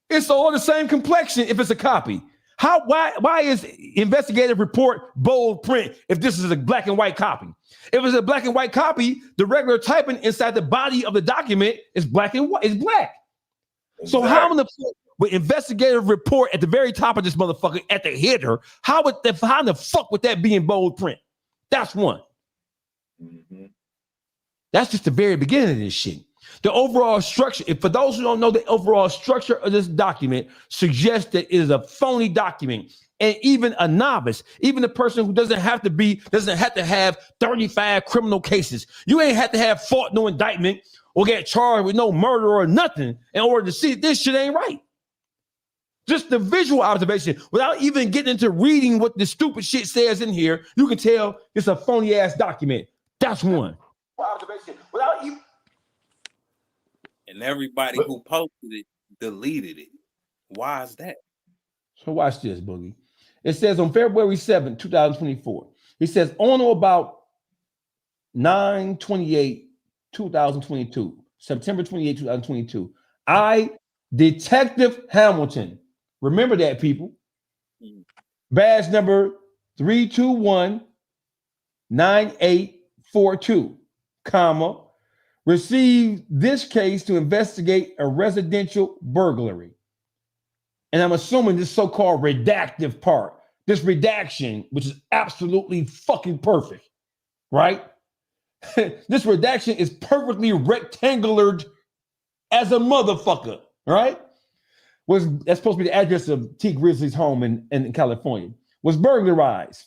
It's all the same complexion if it's a copy. Why is investigative report bold print if this is a black and white copy? If it's a black and white copy, the regular typing inside the body of the document is black and white. It's black. Exactly. So how in the fuck with investigative report at the very top of this motherfucker at the header, how in the fuck would that be in bold print? That's one. Mm-hmm. That's just the very beginning of this shit. The overall structure, if for those who don't know, the overall structure of this document suggests that it is a phony document. And even a novice, even a person who doesn't have to have 35 criminal cases. You ain't have to have fought no indictment or get charged with no murder or nothing in order to see this shit ain't right. Just the visual observation, without even getting into reading what the stupid shit says in here, you can tell it's a phony ass document. That's one. Observation, without even. And everybody who posted it deleted it. Why is that? So watch this, Boogie. It says on February 7, 2024, it says on or about 9/28/2022, September 28, 2022, I, Detective Hamilton, remember that, people, badge number 3219842, comma, received this case to investigate a residential burglary. And I'm assuming this so-called redactive part, this redaction, which is absolutely fucking perfect, right? This redaction is perfectly rectangular as a motherfucker, right? That's supposed to be the address of T. Grizzly's home in California. Was burglarized.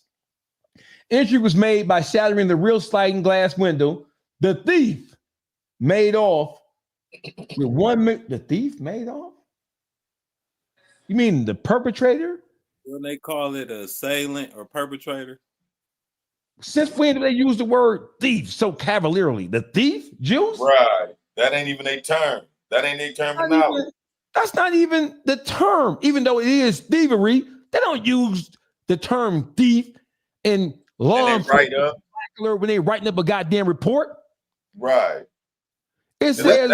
Entry was made by shattering the rear sliding glass window. The thief made off with the thief made off? You mean the perpetrator? When they call it assailant or perpetrator? Since when do they use the word thief so cavalierly? The thief, Juice? Right. That ain't even a term. That ain't a terminology. That's not even the term. Even though it is thievery, they don't use the term thief in law enforcement when they writing up a goddamn report. Right. It says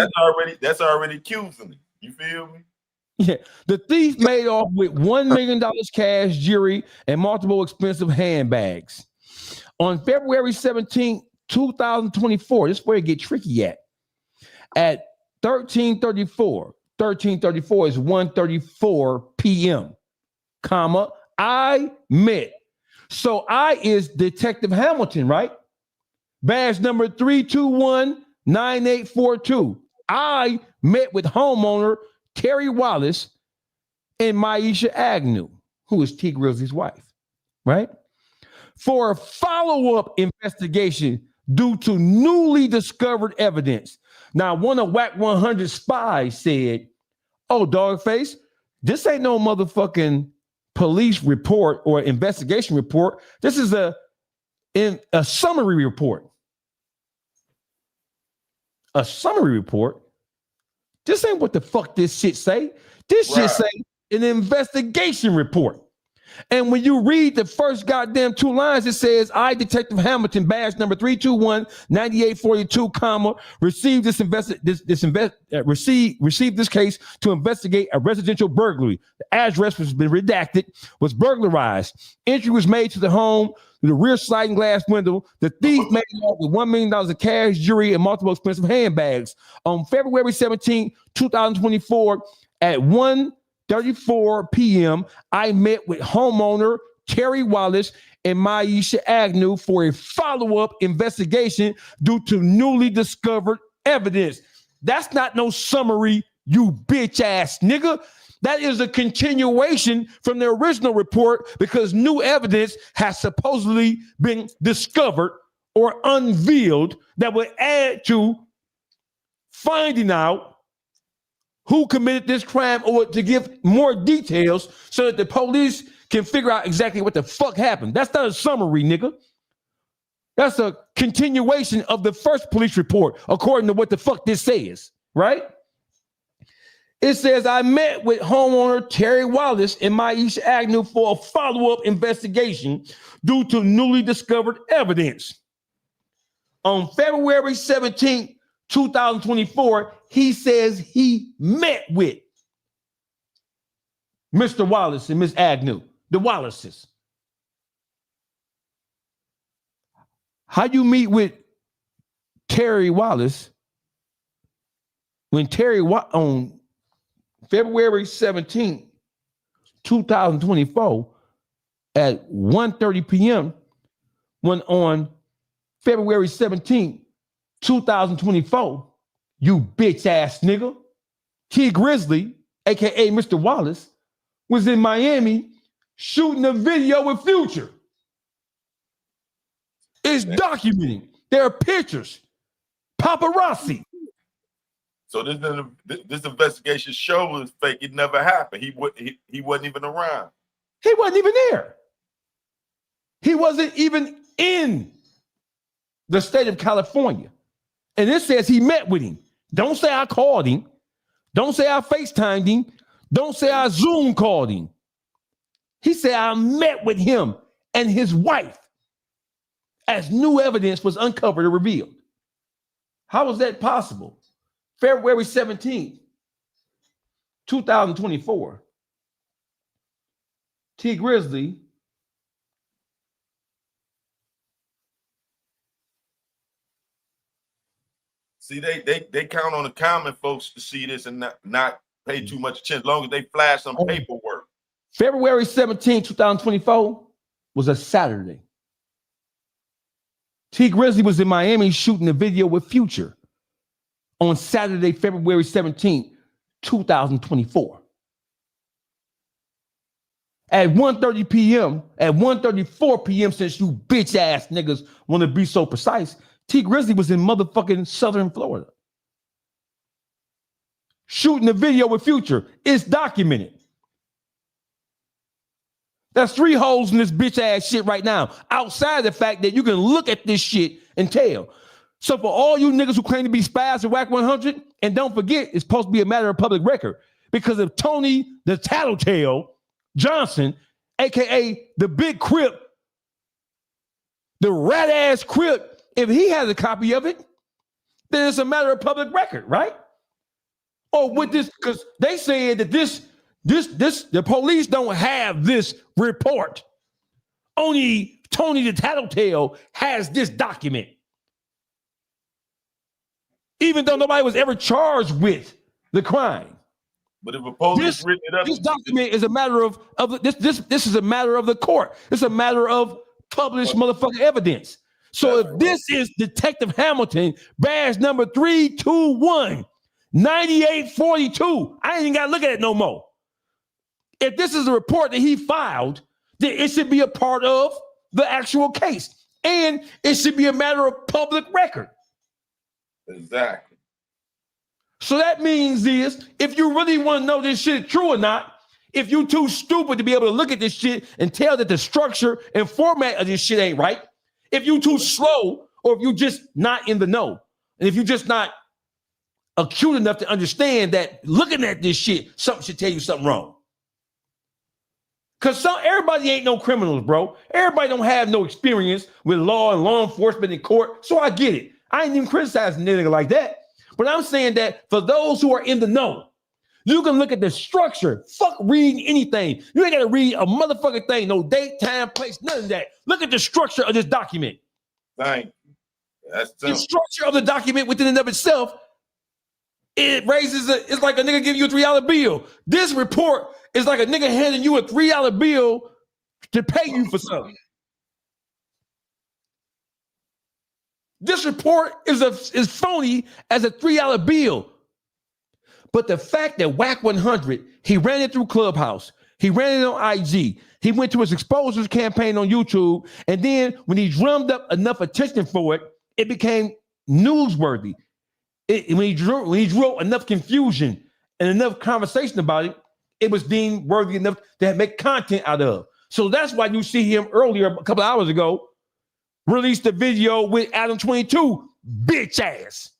that's already accusing me. You feel me? Yeah, the thief made off with $1 million cash, jewelry, and multiple expensive handbags. On February 17, 2024, this is where it get tricky at 13:34 is 1:34 p.m., comma, I met. So I is Detective Hamilton, right? Badge number 3219842. I met with homeowner Terry Wallace and Maisha Agnew, who is T. Grizzly's wife, right? For a follow-up investigation due to newly discovered evidence. Now, one of WAC 100 spies said, oh, Dogface, this ain't no motherfucking police report or investigation report. This is a summary report. A summary report? This ain't what the fuck this shit say. This shit say an investigation report. And when you read the first goddamn two lines, it says, I, Detective Hamilton, badge number 3219842, comma, received this case to investigate a residential burglary. The address has been redacted, was burglarized. Entry was made to the home through the rear sliding glass window. The thief made off with $1 million of cash, jewelry, and multiple expensive handbags. On February 17, 2024, at 1:34 p.m., I met with homeowner Terry Wallace and Maisha Agnew for a follow-up investigation due to newly discovered evidence. That's not no summary, you bitch ass nigga. That is a continuation from the original report because new evidence has supposedly been discovered or unveiled that would add to finding out who committed this crime or to give more details so that the police can figure out exactly what the fuck happened. That's not a summary, nigga. That's a continuation of the first police report, according to what the fuck this says, right? It says, I met with homeowner Terry Wallace in Maisha Agnew for a follow-up investigation due to newly discovered evidence. On February 17, 2024, he says he met with Mr. Wallace and Ms. Agnew, the Wallaces. How you meet with Terry Wallace when Terry on February 17, 2024 at 1:30 p.m. when on February 17, 2024, you bitch ass nigga, T Grizzly, aka Mr. Wallace, was in Miami shooting a video with Future. It's documented. There are pictures. Paparazzi. So this investigation shows fake. It never happened. He wasn't even around. He wasn't even there. He wasn't even in the state of California. And it says he met with him. Don't say I called him. Don't say I FaceTimed him. Don't say I Zoom called him. He said I met with him and his wife as new evidence was uncovered or revealed. How was that possible? February 17th, 2024. T Grizzly see they count on the common folks to see this and not pay too much attention as long as they flash some paperwork. February 17, 2024 was a Saturday. T Grizzly was in Miami shooting a video with Future on Saturday, February 17, 2024. At 1:30 p.m., at 1:34 p.m., since you bitch ass niggas want to be so precise, T Grizzly was in motherfucking Southern Florida shooting a video with Future. It's documented. There's 3 holes in this bitch ass shit right now, outside the fact that you can look at this shit and tell. So for all you niggas who claim to be spies at WAC 100, and don't forget, it's supposed to be a matter of public record because of Tony the Tattletale Johnson, aka the Big Crip, the rat ass Crip. If he has a copy of it, then it's a matter of public record, right? Or with this, because they said that the police don't have this report. Only Tony the Tattletale has this document. Even though nobody was ever charged with the crime. But if a police written it up, this document is a matter of this is a matter of the court. It's a matter of published motherfucking evidence. So if this is Detective Hamilton, badge number 321, 9842, I ain't even gotta look at it no more. If this is a report that he filed, then it should be a part of the actual case. And it should be a matter of public record. Exactly. So that means is, if you really want to know this shit is true or not, if you too stupid to be able to look at this shit and tell that the structure and format of this shit ain't right, if you too slow, or if you just not in the know, and if you just not acute enough to understand that looking at this shit, something should tell you something wrong. Because everybody ain't no criminals, bro. Everybody don't have no experience with law and law enforcement in court. So I get it. I ain't even criticizing nigga like that. But I'm saying that for those who are in the know, you can look at the structure. Fuck reading anything. You ain't got to read a motherfucking thing. No date, time, place, none of that. Look at the structure of this document. Thank you. That's the structure of the document within and of itself. It raises it's like a nigga giving you a $3 bill. This report is like a nigga handing you a $3 bill to pay you for something. This report is phony as a $3 bill. But the fact that WAC 100, he ran it through Clubhouse, he ran it on IG, he went to his exposures campaign on YouTube, and then when he drummed up enough attention for it, it became newsworthy. When he drew enough confusion and enough conversation about it, it was deemed worthy enough to make content out of. So that's why you see him earlier, a couple of hours ago, released a video with Adam 22, bitch ass.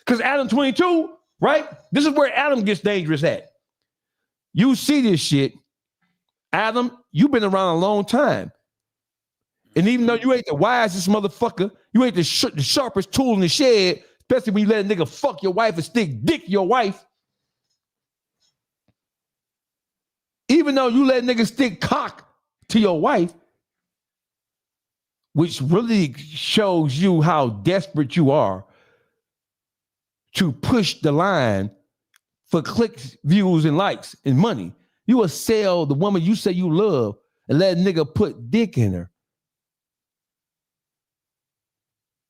Because Adam 22, right? This is where Adam gets dangerous at. You see this shit. Adam, you've been around a long time. And even though you ain't the wisest motherfucker, you ain't the sharpest tool in the shed, especially when you let a nigga fuck your wife and stick dick your wife. Even though you let a nigga stick cock to your wife, which really shows you how desperate you are to push the line for clicks, views, and likes and money. You will sell the woman you say you love and let a nigga put dick in her.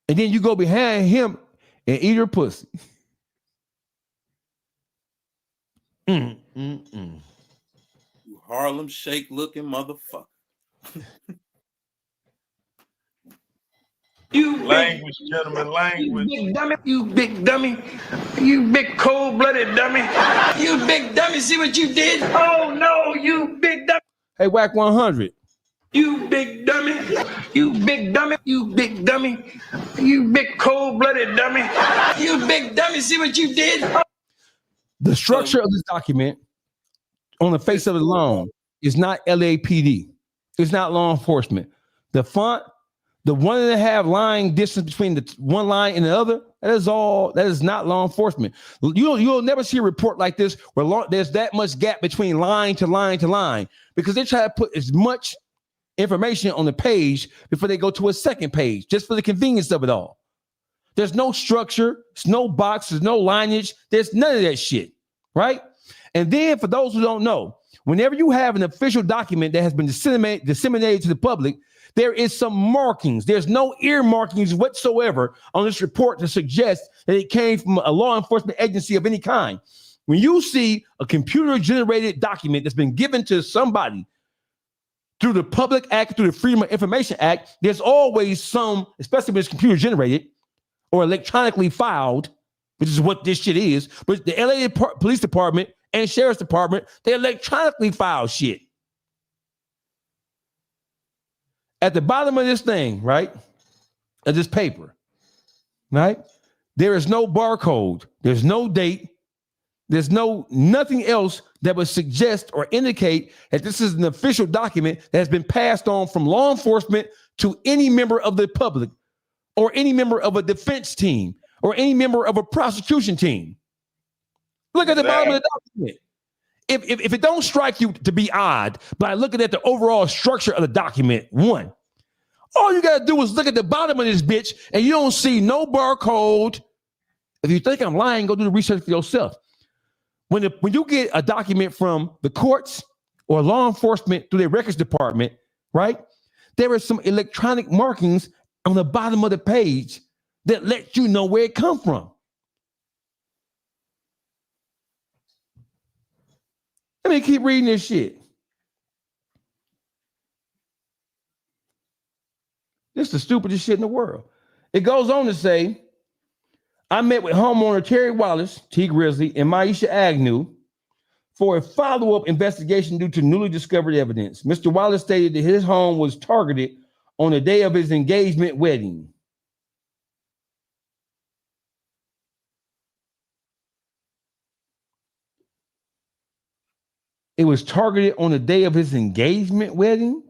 And then you go behind him and eat her pussy. You Harlem Shake looking motherfucker. You language, gentlemen, language. You big dummy, you big dummy, you big cold-blooded dummy, you big dummy, see what you did? Oh no, you big dummy. Hey, Whack 100. You big dummy, you big dummy, you big dummy, you big cold-blooded dummy, you big dummy, see what you did? The structure of this document on the face of it alone is not LAPD. It's not law enforcement. The font, the 1.5 line distance between the one line and the other, that is not law enforcement. You'll never see a report like this where there's that much gap between line to line to line, because they try to put as much information on the page before they go to a second page, just for the convenience of it all. There's no structure, there's no box, there's no lineage, there's none of that shit, right? And then for those who don't know, whenever you have an official document that has been disseminated to the public, there is some markings. There's no earmarkings whatsoever on this report to suggest that it came from a law enforcement agency of any kind. When you see a computer-generated document that's been given to somebody through the Public Act, through the Freedom of Information Act, there's always some, especially when it's computer-generated or electronically filed, which is what this shit is, but the LA Police Department and Sheriff's Department, they electronically file shit. At the bottom of this thing, right, of this paper, right, there is no barcode, there's no date, there's nothing else that would suggest or indicate that this is an official document that has been passed on from law enforcement to any member of the public or any member of a defense team or any member of a prosecution team. Look at the bottom of the document. If it don't strike you to be odd by looking at the overall structure of the document, one, all you got to do is look at the bottom of this bitch and you don't see no barcode. If you think I'm lying, go do the research for yourself. When you get a document from the courts or law enforcement through their records department, right, there are some electronic markings on the bottom of the page that let you know where it come from. Let me keep reading this shit. This is the stupidest shit in the world. It goes on to say, I met with homeowner Terry Wallace, T. Grizzly, and Maisha Agnew for a follow-up investigation due to newly discovered evidence. Mr. Wallace stated that his home was targeted on the day of his engagement wedding. It was targeted on the day of his engagement wedding?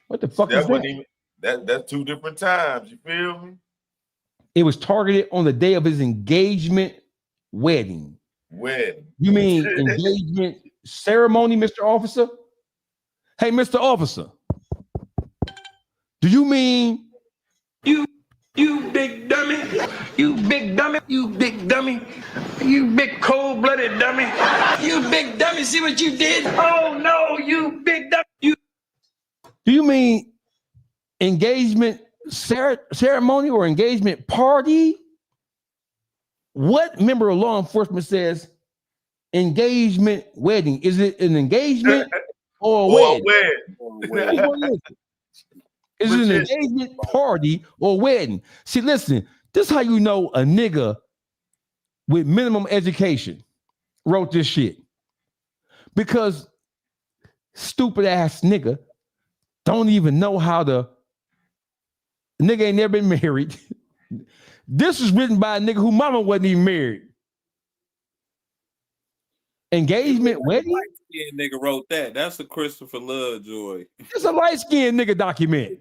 What the fuck is that? That's two different times. You feel me? It was targeted on the day of his engagement wedding. Wedding. You mean engagement ceremony, Mr. Officer? Hey, Mr. Officer, do you mean You big dummy, you big dummy, you big dummy, you big cold-blooded dummy, you big dummy, see what you did? Oh no, you big dummy. Do you mean engagement ceremony or engagement party? What member of law enforcement says engagement wedding? Is it an engagement or a wedding? Is it an engagement party or wedding? See, listen, this is how you know a nigga with minimum education wrote this shit. Because stupid ass nigga don't even know how to Nigga ain't never been married. This was written by a nigga who mama wasn't even married. Engagement wedding? Yeah, nigga wrote that. That's a Christopher Lovejoy. It's a light-skinned nigga document.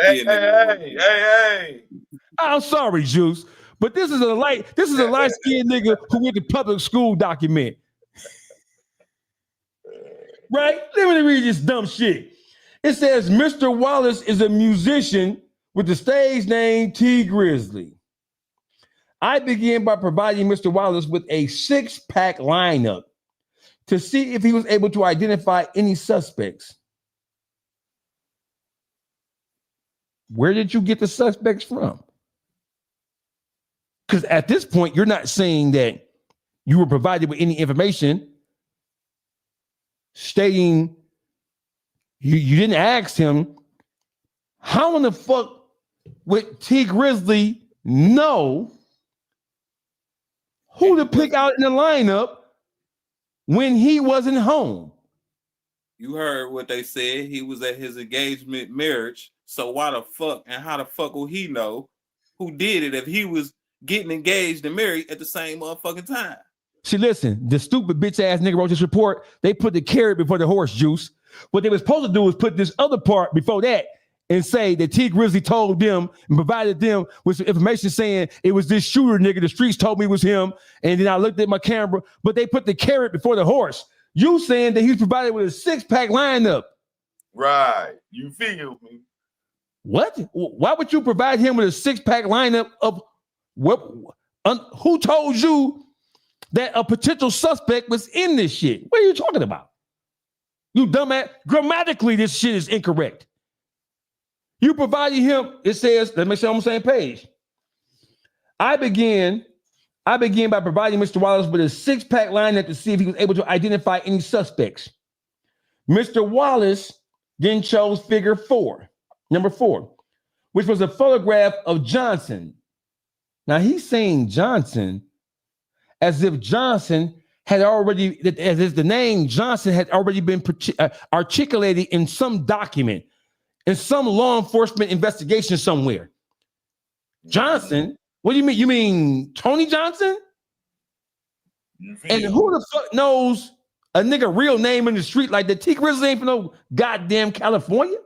Hey. I'm sorry, Juice, but this is a light-skinned nigga who went to public school document. Right? Let me read this dumb shit. It says Mr. Wallace is a musician with the stage name T Grizzly. I began by providing Mr. Wallace with a 6-pack lineup to see if he was able to identify any suspects. Where did you get the suspects from? Because at this point, you're not saying that you were provided with any information stating you didn't ask him, how in the fuck would T Grizzly know who to pick out in the lineup when he wasn't home? You heard what they said. He was at his engagement marriage. So why the fuck and how the fuck will he know who did it if he was getting engaged and married at the same motherfucking time? See, listen, the stupid bitch ass nigga wrote this report. They put the carrot before the horse, Juice. What they were supposed to do was put this other part before that and say that T Grizzly told them and provided them with some information saying it was this shooter nigga. The streets told me it was him. And then I looked at my camera, but they put the carrot before the horse. You saying that he was provided with a 6-pack lineup. Right. You feel me? What? Why would you provide him with a 6-pack lineup of what? Who told you that a potential suspect was in this shit? What are you talking about? You dumbass. Grammatically, this shit is incorrect. You provided him, it says, let me say on the same page. I began by providing Mr. Wallace with a 6-pack lineup to see if he was able to identify any suspects. Mr. Wallace then chose figure 4, number 4, which was a photograph of Johnson. Now he's saying Johnson as if Johnson had already, as if the name Johnson had already been articulated in some document, in some law enforcement investigation somewhere. Johnson? What do you mean? You mean Tony Johnson? And who the fuck knows a nigga real name in the street like that? T Grizzly ain't from no goddamn California.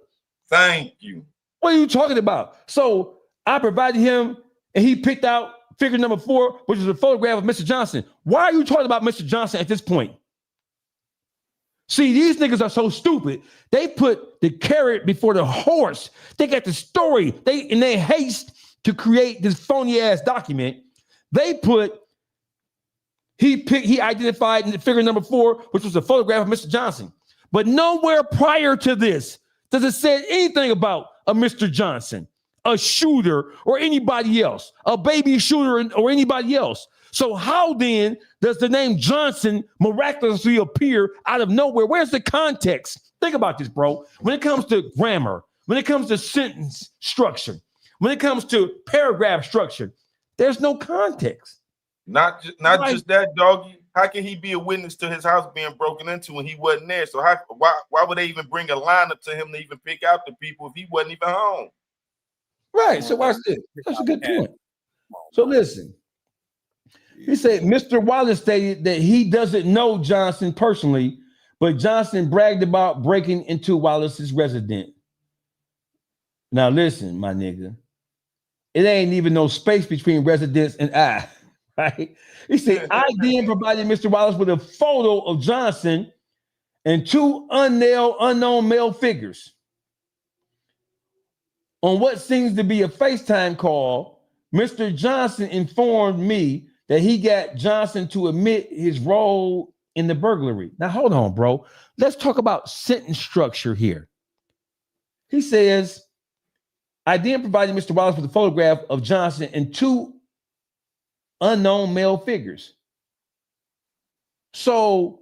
Thank you. What are you talking about? So I provided him and he picked out figure number 4, which is a photograph of Mr. Johnson. Why are you talking about Mr. Johnson at this point? See, these niggas are so stupid. They put the carrot before the horse. They got the story. In their haste to create this phony ass document, they put he identified in the figure number 4, which was a photograph of Mr. Johnson. But nowhere prior to this does it say anything about a Mr. Johnson, a shooter, or anybody else, a baby shooter or anybody else. So how then does the name Johnson miraculously appear out of nowhere? Where's the context? Think about this, bro. When it comes to grammar, when it comes to sentence structure, when it comes to paragraph structure, there's no context. Not just that, doggy. How can he be a witness to his house being broken into when he wasn't there? So why would they even bring a lineup to him to even pick out the people if he wasn't even home? Right. So watch this. That's a good point. So listen. He said Mr. Wallace stated that he doesn't know Johnson personally, but Johnson bragged about breaking into Wallace's residence. Now listen, my nigga. It ain't even no space between residence and I, right? He said, I then provided Mr. Wallace with a photo of Johnson and 2 unknown male figures. On what seems to be a FaceTime call, Mr. Johnson informed me that he got Johnson to admit his role in the burglary. Now, hold on, bro. Let's talk about sentence structure here. He says, I then provided Mr. Wallace with a photograph of Johnson and 2 unknown male figures. So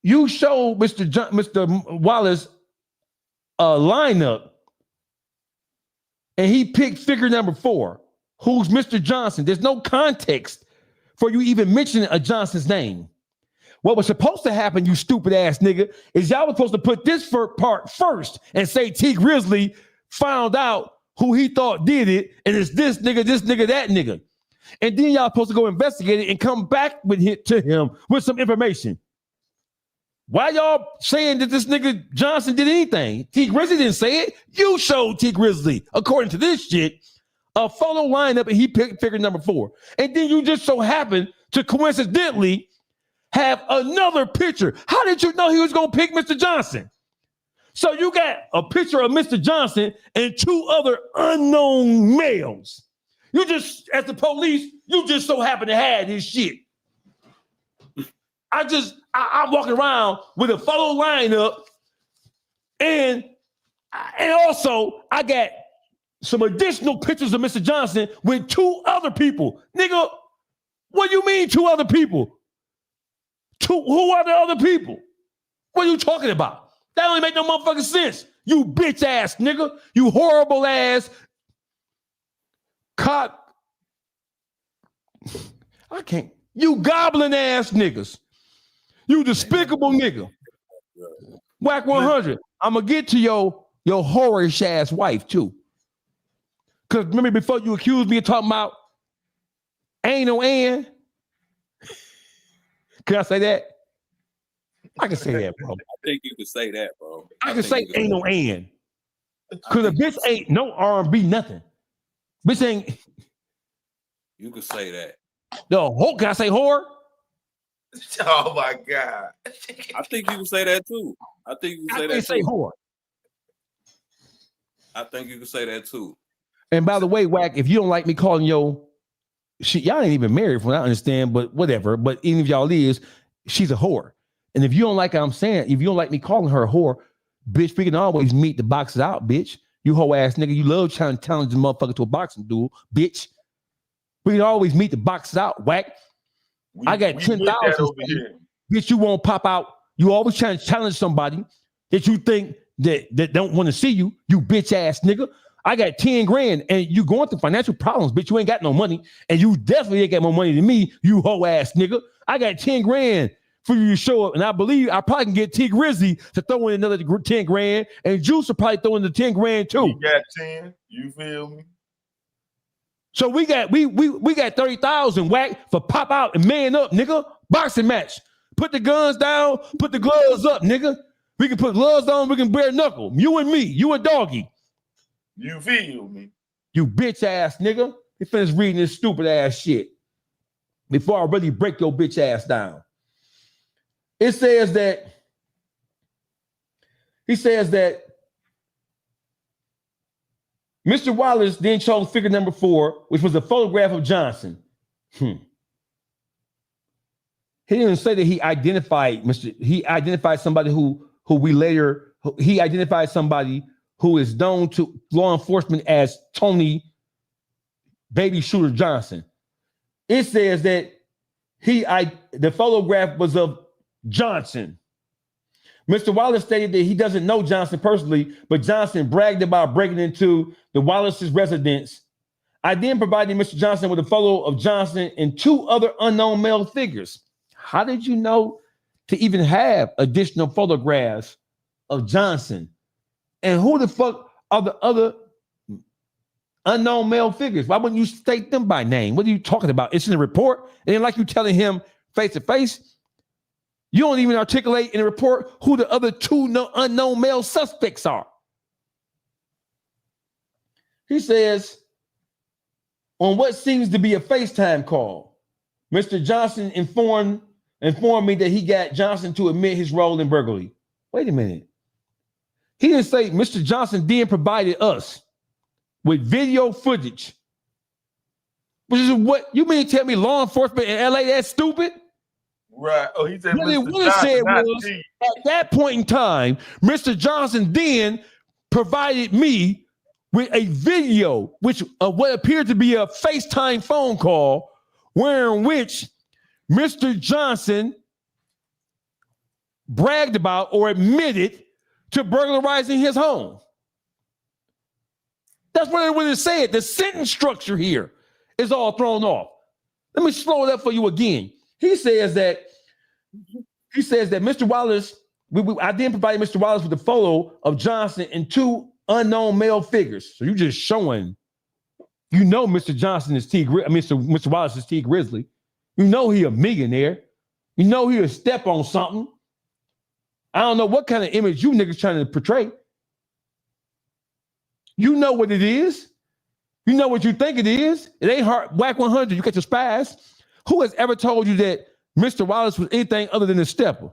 you show Mr. Wallace a lineup and he picked figure number 4, who's Mr. Johnson. There's no context for you even mentioning a Johnson's name. What was supposed to happen, you stupid ass nigga, is y'all were supposed to put this part first and say T Grizzly found out who he thought did it, and it's this nigga, that nigga. And then y'all supposed to go investigate it and come back to him with some information. Why y'all saying that this nigga Johnson did anything? T Grizzly didn't say it. You showed T Grizzly, according to this shit, a photo lineup, and he picked figure number 4. And then you just so happen to coincidentally have another picture. How did you know he was going to pick Mr. Johnson? So you got a picture of Mr. Johnson and 2 other unknown males. You just, as the police, you just so happen to have his shit. I'm walking around with a photo lineup, and also I got some additional pictures of Mr. Johnson with 2 other people. Nigga, what do you mean 2 other people? Who are the other people? What are you talking about? That don't make no motherfucking sense. You bitch ass nigga. You horrible ass cop. I can't. You goblin ass niggas. You despicable nigga. Whack 100. I'm gonna get to your whorish ass wife too. Cause remember before you accused me of talking about ain't no Ann. Can I say that? I can say that, bro. I think you can say that, bro. I can say ain't no Ann. Cause a bitch ain't no R&B nothing. Bitch ain't. You can say that. No, can I say whore? Oh my God. I think you can say that too. I think you can say that say too. whore. I think you can say that too. And by the way, Wack, if you don't like me calling y'all ain't even married from what I understand, but whatever. But even if y'all is, she's a whore. And if you don't like what I'm saying, if you don't like me calling her a whore, bitch, we can always meet the boxes out, bitch. You hoe ass nigga, you love trying to challenge the motherfucker to a boxing duel, bitch. We can always meet the boxes out, Wack. I got 10,000. Bitch, you won't pop out. You always trying to challenge somebody that you think that don't want to see you, you bitch ass nigga. I got 10 grand and you going through financial problems, bitch. You ain't got no money, and you definitely ain't got more money than me, you hoe ass nigga. I got 10 grand for you to show up, and I believe I probably can get T Grizzly to throw in another 10 grand, and Juice will probably throw in the 10 grand too. You got 10, you feel me? So we got 30,000 Wack for pop out and man up, nigga. Boxing match. Put the guns down, put the gloves up, nigga. We can put gloves on, we can bare knuckle. You and me, you and Doggy. You feel me? You bitch ass nigga. You finished reading this stupid ass shit before I really break your bitch ass down. He says that Mr. Wallace then chose figure number 4, which was a photograph of Johnson. He didn't say that he identified somebody he identified somebody who is known to law enforcement as Tony Baby Shooter Johnson. It says that the photograph was of Johnson. Mr. Wallace stated that he doesn't know Johnson personally, but Johnson bragged about breaking into the Wallace's residence. I then provided Mr. Johnson with a photo of Johnson and 2 other unknown male figures. How did you know to even have additional photographs of Johnson? And who the fuck are the other unknown male figures? Why wouldn't you state them by name? What are you talking about? It's in the report. And like you telling him face to face, you don't even articulate in the report who the other 2 unknown male suspects are. He says, on what seems to be a FaceTime call, Mr. Johnson informed me that he got Johnson to admit his role in burglary. Wait a minute. He didn't say Mr. Johnson then provided us with video footage. Which is what you mean to tell me law enforcement in LA that's stupid? Right. Oh, he said what it really said was at that point in time, Mr. Johnson then provided me with a video, which of what appeared to be a FaceTime phone call, wherein which Mr. Johnson bragged about or admitted to burglarizing his home. That's what it said. The sentence structure here is all thrown off. Let me slow it up for you again. He says that Mr. Wallace, I then provided Mr. Wallace with a photo of Johnson and 2 unknown male figures. So you just showing, Mr. Johnson is Mr. Wallace is T Grizzly. You know he a millionaire. You know he'll step on something. I don't know what kind of image you niggas trying to portray. You know what it is. You know what you think it is. It ain't hard. Whack 100. You got your spies. Who has ever told you that Mr. Wallace was anything other than a stepper?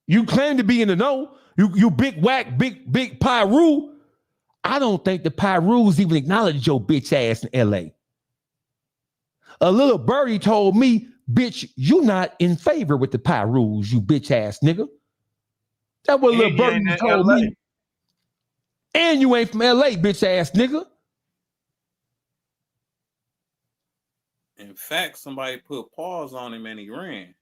You claim to be in the know. You big whack, big Pyru. I don't think the Pyrus even acknowledge your bitch ass in LA. A little birdie told me, bitch, you not in favor with the Pyrus, you bitch ass nigga. That's what little birdie told me. And you ain't from LA, bitch ass nigga. In fact, somebody put pause on him and he ran.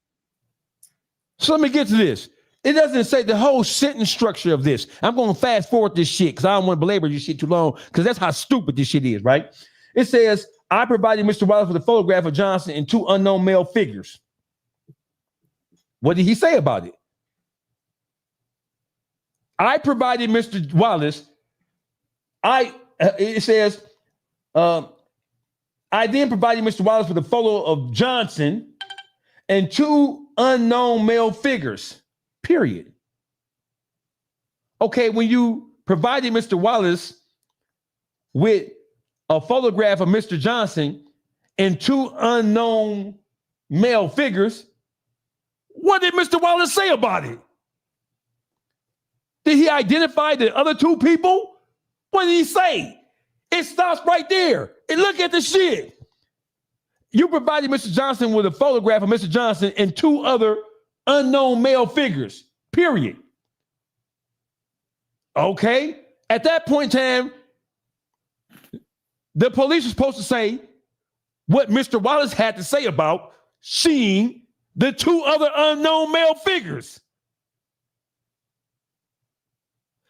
So let me get to this. It doesn't say the whole sentence structure of this. I'm going to fast forward this shit because I don't want to belabor this shit too long because that's how stupid this shit is, right? It says, I provided Mr. Wallace with a photograph of Johnson and 2 unknown male figures. What did he say about it? I provided Mr. Wallace. It says, I then provided Mr. Wallace with a photo of Johnson and 2 unknown male figures, period. Okay, when you provided Mr. Wallace with a photograph of Mr. Johnson and 2 unknown male figures, what did Mr. Wallace say about it? Did he identify the other 2 people? What did he say? It stops right there. And look at the shit. You provided Mr. Johnson with a photograph of Mr. Johnson and 2 other unknown male figures, period. Okay. At that point in time, the police were supposed to say what Mr. Wallace had to say about seeing the 2 other unknown male figures.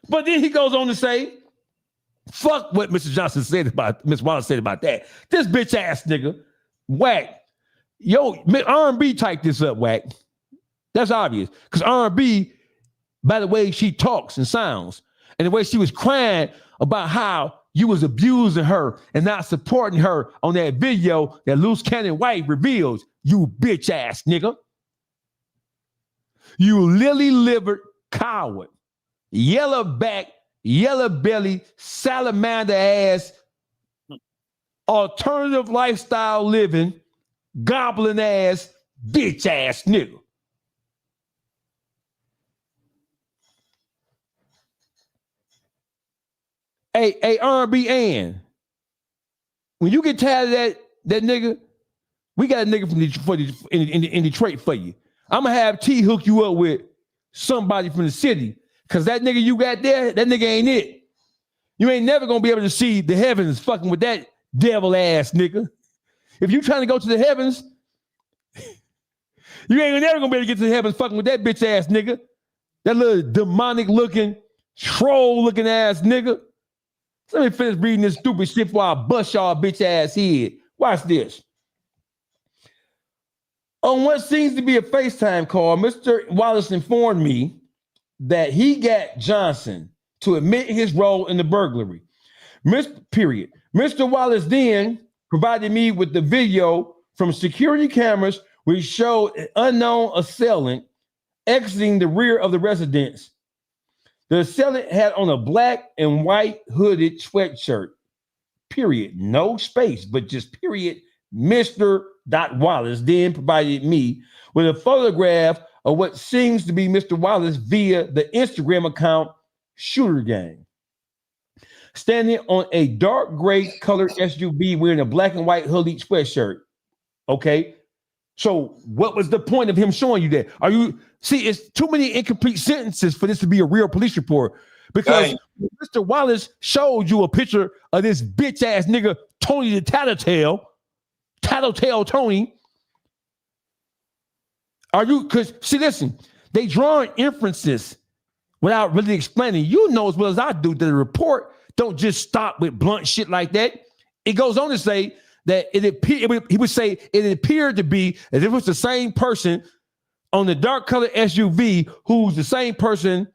But then he goes on to say, fuck what Mr. Johnson said about, Ms. Wallace said about that. This bitch ass nigga, whack. Yo, R&B typed this up, whack. That's obvious. Because R&B, by the way she talks and sounds, and the way she was crying about how you was abusing her and not supporting her on that video that Loose Cannon White reveals, you bitch ass nigga. You lily-livered coward. Yellow back, yellow belly, salamander ass, alternative lifestyle living, goblin ass, bitch ass nigga. Hey, R&B Ann, when you get tired of that nigga, we got a nigga from in Detroit for you. I'm gonna have T hook you up with somebody from the city. Cause that nigga you got there, that nigga ain't it. You ain't never gonna be able to see the heavens fucking with that devil ass nigga. If you trying to go to the heavens, you ain't never gonna be able to get to the heavens fucking with that bitch ass nigga. That little demonic looking, troll looking ass nigga. Let me finish reading this stupid shit before I bust y'all bitch ass head. Watch this. On what seems to be a FaceTime call, Mr. Wallace informed me that he got Johnson to admit his role in the burglary. Mr. Wallace then provided me with the video from security cameras which showed an unknown assailant exiting the rear of the residence. The assailant had on a black and white hooded sweatshirt, period. No space, but just period. Mr. Wallace then provided me with a photograph of what seems to be Mr. Wallace via the Instagram account Shooter Gang, standing on a dark gray colored SUV wearing a black and white hooded sweatshirt. Okay, so what was the point of him showing you that? It's too many incomplete sentences for this to be a real police report, because Mr. Wallace showed you a picture of this bitch ass nigga Tony the Tattletale Tony. Listen, they drawing inferences without really explaining. You know as well as I do that the report don't just stop with blunt shit like that. It goes on to say that he would say it appeared to be as if it was the same person on the dark colored SUV who's the same person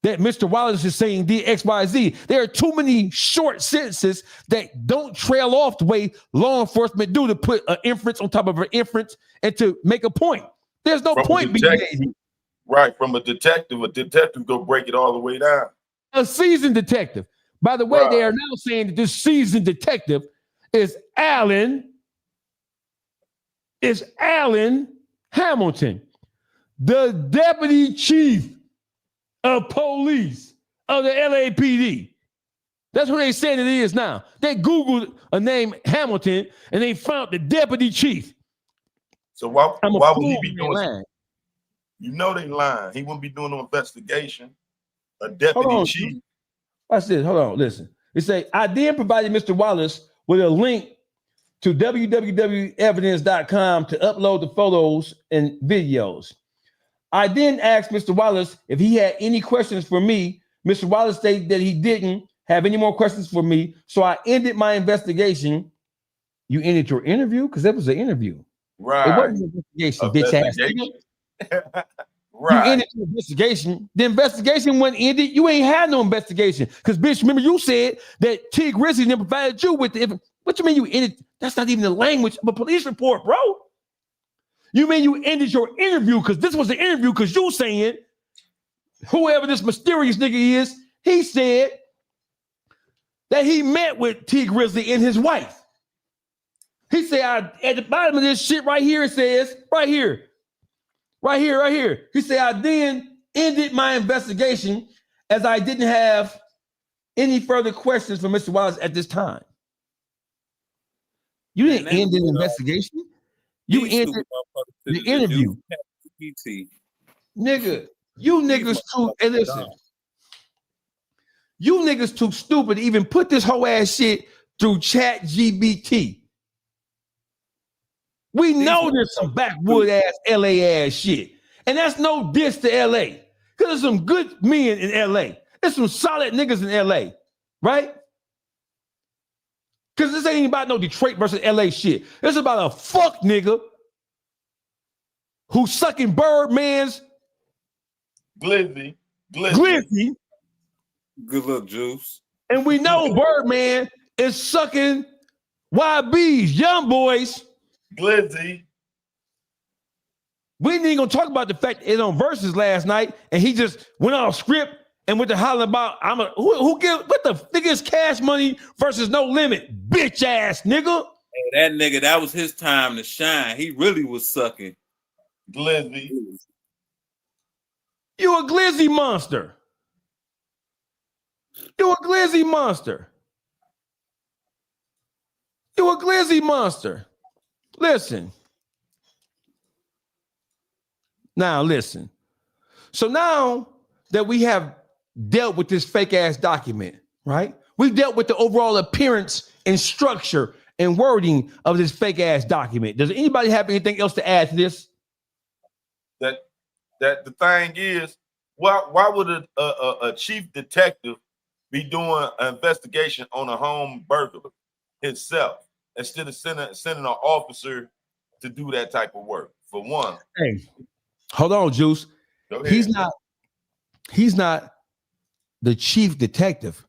that Mr. Wallace is saying did XYZ. There are too many short sentences that don't trail off the way law enforcement do to put an inference on top of an inference and to make a point. There's no point being made. Right, from a detective go break it all the way down. A seasoned detective. By the way, they are now saying that this seasoned detective is Alan Hamilton, the deputy chief of police of the LAPD. That's what they saying it is now. They Googled a name Hamilton and they found the deputy chief. So why would he be doing lying? You know they lying. He wouldn't be doing no investigation. A deputy chief. Watch this. Hold on. Listen. It say, I then provided Mr. Wallace with a link to www.evidence.com to upload the photos and videos. I then asked Mr. Wallace if he had any questions for me. Mr. Wallace stated that he didn't have any more questions for me, so I ended my investigation. You ended your interview? Because that was an interview. Right. It wasn't an investigation, bitch ass. Right. You ended your investigation. The investigation wasn't ended. You ain't had no investigation. Because, bitch, remember you said that T. Grizzly never provided you with the what you mean you ended? That's not even the language of a police report, bro. You mean you ended your interview because this was the interview because you saying whoever this mysterious nigga is, he said that he met with T. Grizzly and his wife. He said, at the bottom of this shit right here, it says, right here. He said, I then ended my investigation as I didn't have any further questions for Mr. Wallace at this time. You didn't end an investigation. You ended the interview. Nigga, you niggas too, and listen, you niggas too stupid to even put this whole ass shit through ChatGPT. We know there's some backwood ass LA ass shit. And that's no diss to LA. Because there's some good men in LA. There's some solid niggas in LA, right? Because this ain't about no Detroit versus LA shit. It's about a fuck nigga who's sucking Birdman's glizzy. Good luck, Juice. And we know Birdman is sucking YB's Young Boys glizzy. We ain't gonna talk about the fact that it's on Versus last night and he just went off script and went to hollering about who give what the nigga's Cash Money versus No Limit, bitch ass nigga. Hey, that nigga, that was his time to shine. He really was sucking glizzy. You a glizzy monster. You a glizzy monster. You a glizzy monster. Listen. Now listen. So now that we have dealt with this fake ass document, right? We've dealt with the overall appearance and structure and wording of this fake ass document. Does anybody have anything else to add to this? That the thing is, why would a chief detective be doing an investigation on a home burglar himself instead of sending an officer to do that type of work? For one, hey, hold on, Juice. He's not the chief detective.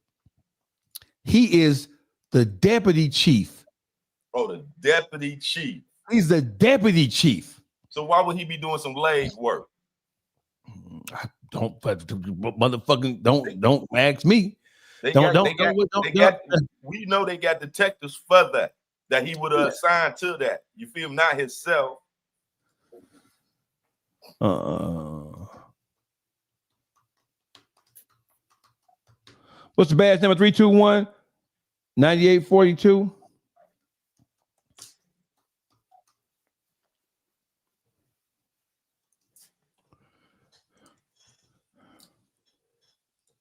He is the deputy chief. Oh, the deputy chief. He's the deputy chief. So why would he be doing some leg work? Don't ask me. We know they got detectives for that he would assign to that. You feel me? Not himself. What's the badge number? 321-9842.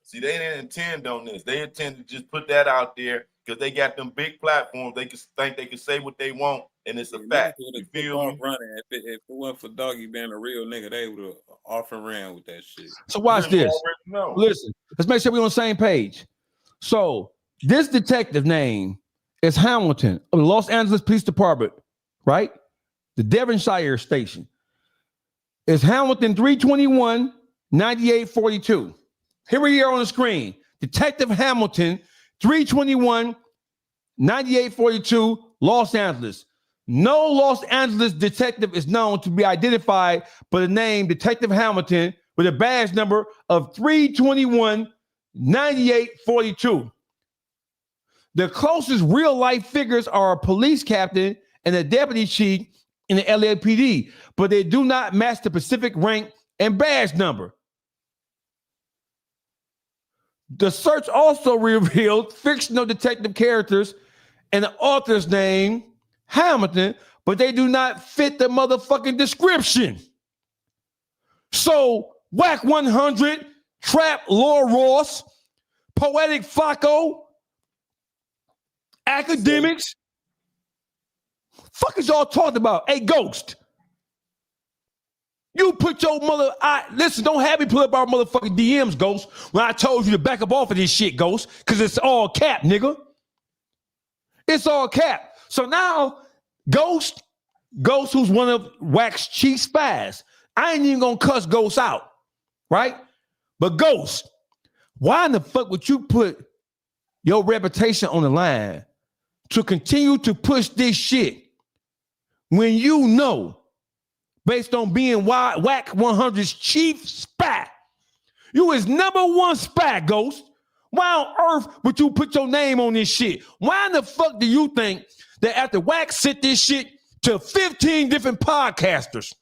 See, they didn't intend on this. They intend to just put that out there because they got them big platforms. They can think they can say what they want, and it's a fact. You feel me? Running. If it wasn't for Doggy being a real nigga, they would have often ran with that shit. So watch this. Listen, let's make sure we're on the same page. So this detective name is Hamilton of the Los Angeles Police Department, right? The Devonshire station. It's Hamilton 321-9842. Here we are on the screen. Detective Hamilton, 321-9842, Los Angeles. No Los Angeles detective is known to be identified by the name Detective Hamilton with a badge number of 321-9842. The closest real-life figures are a police captain and a deputy chief in the LAPD, but they do not match the specific rank and badge number. The search also revealed fictional detective characters and the author's name, Hamilton, but they do not fit the motherfucking description. So, Whack 100, Trap Laura Ross, Poetic Flacco, Academics. Fuck is y'all talking about? Hey, Ghost. You put your mother. Listen, don't have me pull up our motherfucking DMs, Ghost, when I told you to back up off of this shit, Ghost, because it's all cap, nigga. It's all cap. So now, Ghost, who's one of Wack's chief spies, I ain't even gonna cuss Ghost out, right? But Ghost, why in the fuck would you put your reputation on the line to continue to push this shit when you know, based on being Whack 100's chief spy, you is number one spy, Ghost? Why on earth would you put your name on this shit? Why in the fuck do you think that after Whack sent this shit to 15 different podcasters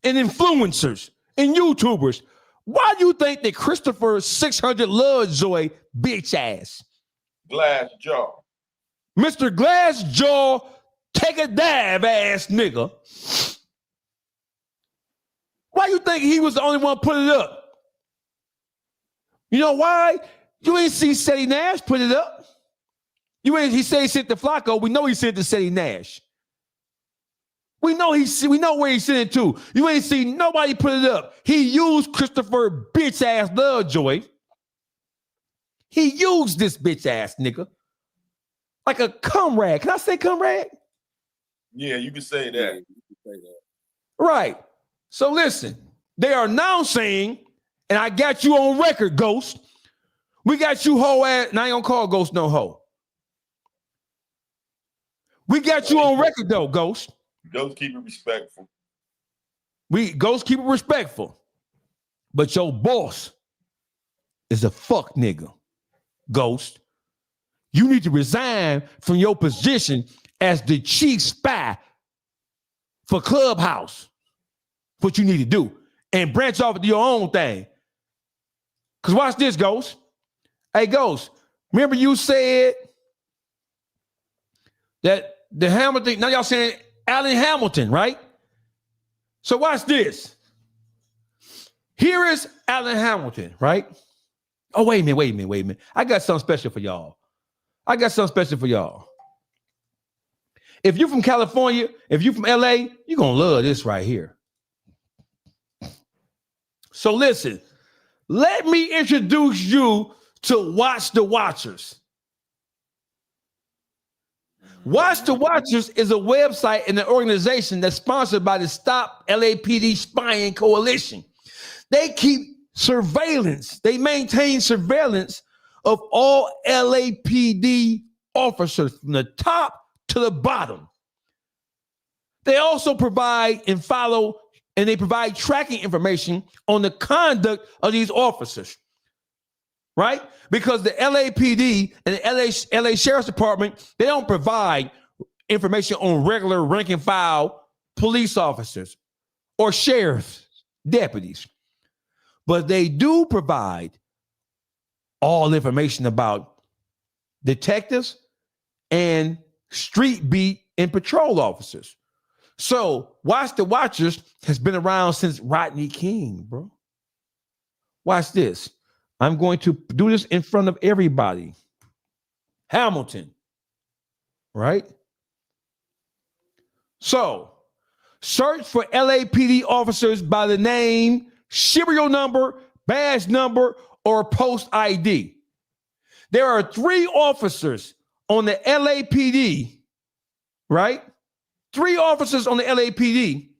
and influencers and YouTubers, why do you think that Christopher 600 Lovejoy bitch ass, Glass jaw, Mr. Glass Jaw, take a dive ass nigga, why you think he was the only one put it up? You know why? You ain't see Seti Nash put it up. He said he sent to Flacco. We know he sent to Seti Nash. We know where he sent it to. You ain't see nobody put it up. He used Christopher bitch ass Lovejoy. He used this bitch ass nigga like a comrade. Can I say comrade? Yeah, you can say that. Right. So listen, they are now saying, and I got you on record, Ghost. We got you hoe ass, and I ain't gonna call Ghost no hoe. We got you on record though, Ghost. Ghost keep it respectful. Ghost keep it respectful. But your boss is a fuck nigga, Ghost. You need to resign from your position as the chief spy for Clubhouse. What you need to do. And branch off to your own thing. Because watch this, Ghost. Hey, Ghost, remember you said that the Hamilton, now y'all saying Alan Hamilton, right? So watch this. Here is Alan Hamilton, right? Oh, wait a minute. I got something special for y'all. If you're from California, if you're from LA, you're going to love this right here. So listen, let me introduce you to Watch the Watchers. Watch the Watchers is a website and an organization that's sponsored by the Stop LAPD Spying Coalition. They keep surveillance. They maintain surveillance of all LAPD officers from the top to the bottom. They also provide and follow, and they provide tracking information on the conduct of these officers, right? Because the LAPD and the LA Sheriff's Department, they don't provide information on regular rank and file police officers or sheriff's deputies. But they do provide all information about detectives and street beat and patrol officers. So Watch the Watchers has been around since Rodney King, bro. Watch this. I'm going to do this in front of everybody. Hamilton, right? So search for LAPD officers by the name, serial number, badge number, or post ID. There are 3 officers on the LAPD, right? 3 officers on the LAPD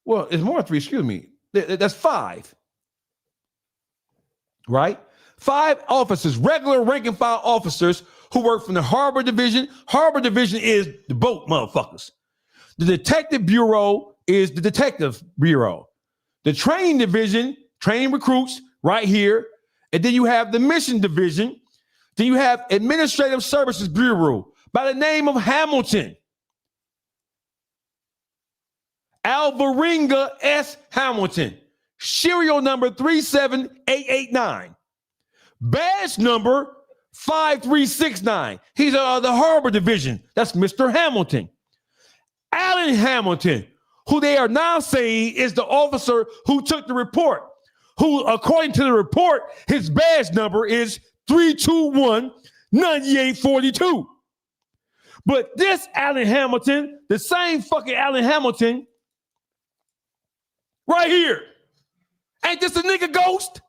Well, it's more than 3, excuse me. That's 5. Right? 5 officers, regular rank and file officers who work from the Harbor Division. Harbor Division is the boat motherfuckers. The Detective Bureau is the Detective Bureau. The Training Division, training recruits right here. And then you have the Mission Division. Then you have Administrative Services Bureau by the name of Hamilton. Alvarenga S. Hamilton. Serial number 37889. Badge number 5369. He's the Harbor Division. That's Mr. Hamilton. Alan Hamilton, who they are now saying is the officer who took the report, who, according to the report, his badge number is 321-9842. But this Alan Hamilton, the same fucking Alan Hamilton, right here, ain't this a nigga ghost?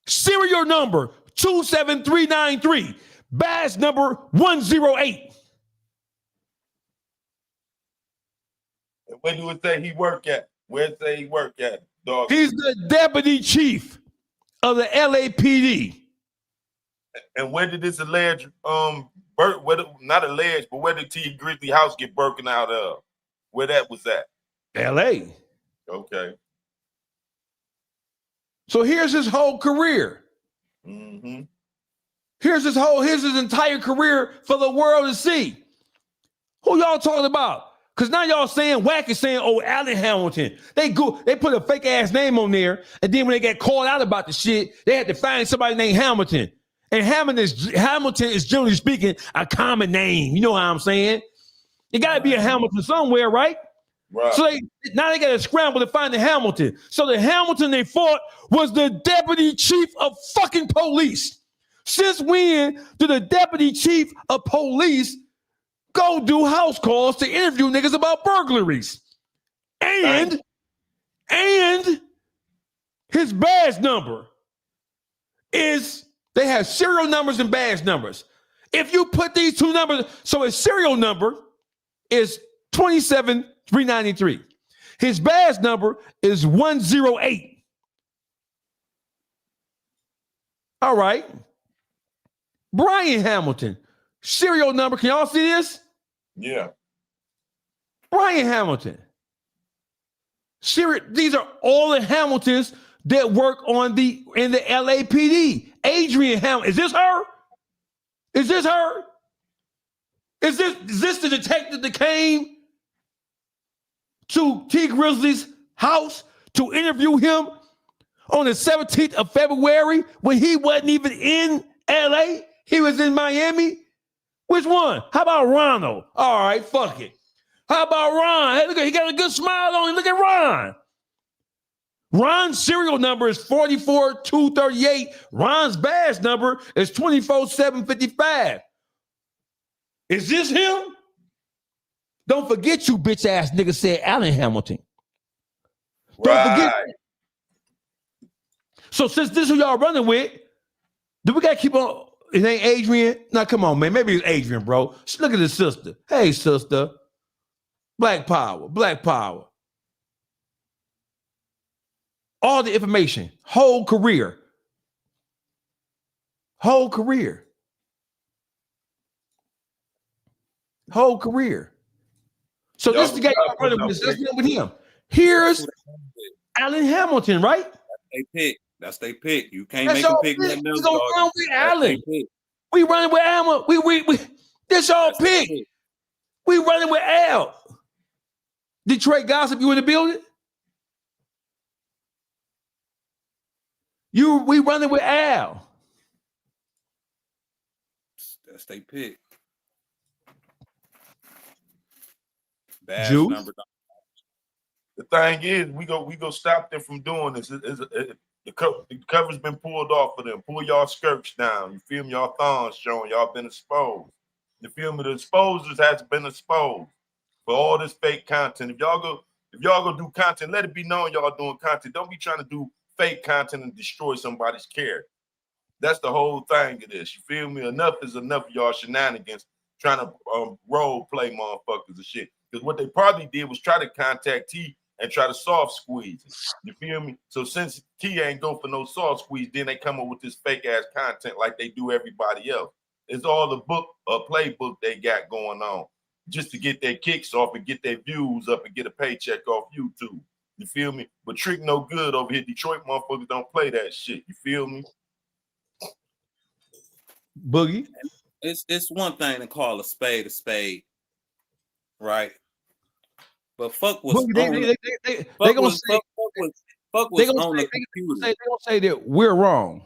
Serial number 27393, badge number 108. Where do it say he work at? Where it say he work at, dog? He's the deputy chief of the LAPD. And where did this alleged not alleged, but where did T. Grizzly house get broken out of? Where that was at? LA. Okay. So here's his whole career. Mm-hmm. Here's his entire career for the world to see. Who y'all talking about? Because now y'all saying Wack is saying, oh, Alan Hamilton. They put a fake ass name on there, and then when they get called out about the shit, they had to find somebody named Hamilton. And Hamilton is generally speaking a common name. You know what I'm saying? It got to be a Hamilton somewhere, right? Right. So now they got to scramble to find the Hamilton. So the Hamilton they fought was the deputy chief of fucking police. Since when did the deputy chief of police go do house calls to interview niggas about burglaries? And his badge number is, they have serial numbers and badge numbers. If you put these two numbers, so his serial number is 27393. His badge number is 108. All right. Brian Hamilton. Serial number. Can y'all see this? Yeah. Brian Hamilton. These are all the Hamiltons that work in the LAPD. Adrian Hamilton. Is this her? Is this her? Is this the detective that came to T. Grizzly's house to interview him on the 17th of February when he wasn't even in LA? He was in Miami. Which one? How about Ronald? All right, fuck it. How about Ron? Hey, look, he got a good smile on him. Look at Ron. Ron's serial number is 44238. Ron's badge number is 24755. Is this him? Don't forget, you bitch ass nigga said Alan Hamilton. Don't forget. So since this is who y'all running with, do we gotta keep on? It ain't Adrian. Now come on, man. Maybe it's Adrian, bro. Just look at his sister. Hey, sister. Black power. Black power. All the information. Whole career. Whole career. Whole career. So this is the guy y'all running with. Let's get with him. Here's Alan Hamilton, right? That's they pick. You can't make a pick. We gonna run with Alan. We running with Alma. We this y'all pick. We running with Al. Detroit Gossip, you in the building? We running with Al. That's they pick. Bad Juice? number. The thing is, we go stop them from doing this. The cover's been pulled off of them. Pull y'all skirts down. You feel me? Y'all thongs showing. Y'all been exposed. You feel me? The exposers has been exposed for all this fake content. If y'all go do content, let it be known y'all doing content. Don't be trying to do fake content and destroy somebody's character. That's the whole thing of this. You feel me? Enough is enough of y'all shenanigans trying to role play motherfuckers and shit. Because what they probably did was try to contact T and try to soft squeeze it. You feel me? So since T ain't go for no soft squeeze, then they come up with this fake ass content like they do everybody else. It's all the book or playbook they got going on just to get their kicks off and get their views up and get a paycheck off YouTube. You feel me? But Trick no good over here. Detroit motherfuckers don't play that shit. You feel me? Boogie. It's one thing to call a spade, right? But fuck was Boogie, they gonna say fuck was on the computer. They gonna say that we're wrong.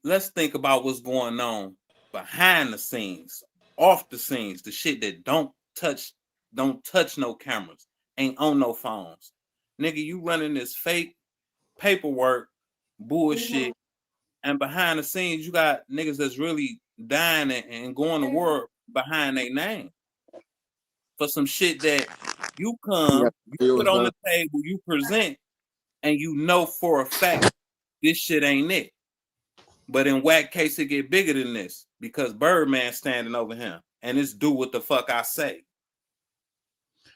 Let's think about what's going on behind the scenes, off the scenes, the shit that don't touch no cameras, ain't on no phones. Nigga, you running this fake paperwork bullshit, and behind the scenes, you got niggas that's really dying and going to war behind their name for some shit that you put on the table, you present, and you know for a fact this shit ain't it. But in Wack case, it get bigger than this because Birdman standing over him, and it's do what the fuck I say.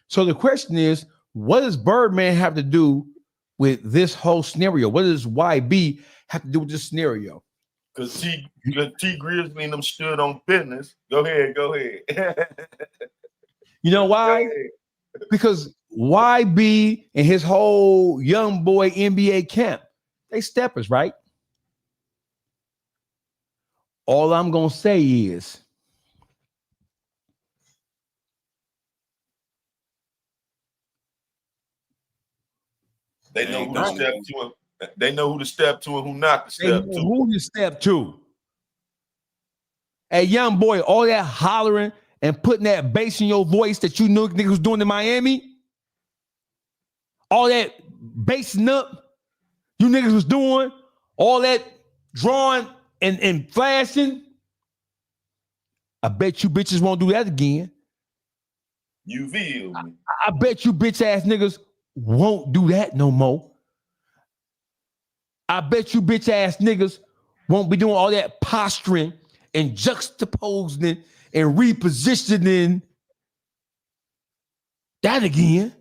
So the question is, what does Birdman have to do with this whole scenario? What does YB have to do with this scenario? Because T Grizzly and them stood on business. Go ahead. You know why? Because YB and his whole young boy NBA camp, they steppers, right? All I'm gonna say is they know who to step to. They know who to step to and who not to step to. Who to step to? Hey, young boy, all that hollering and putting that bass in your voice that you knew niggas was doing in Miami, all that bassing up you niggas was doing, all that drawing and flashing. I bet you bitches won't do that again. You feel me? I bet you bitch ass niggas won't do that no more. I bet you bitch ass niggas won't be doing all that posturing and juxtaposing and repositioning that again.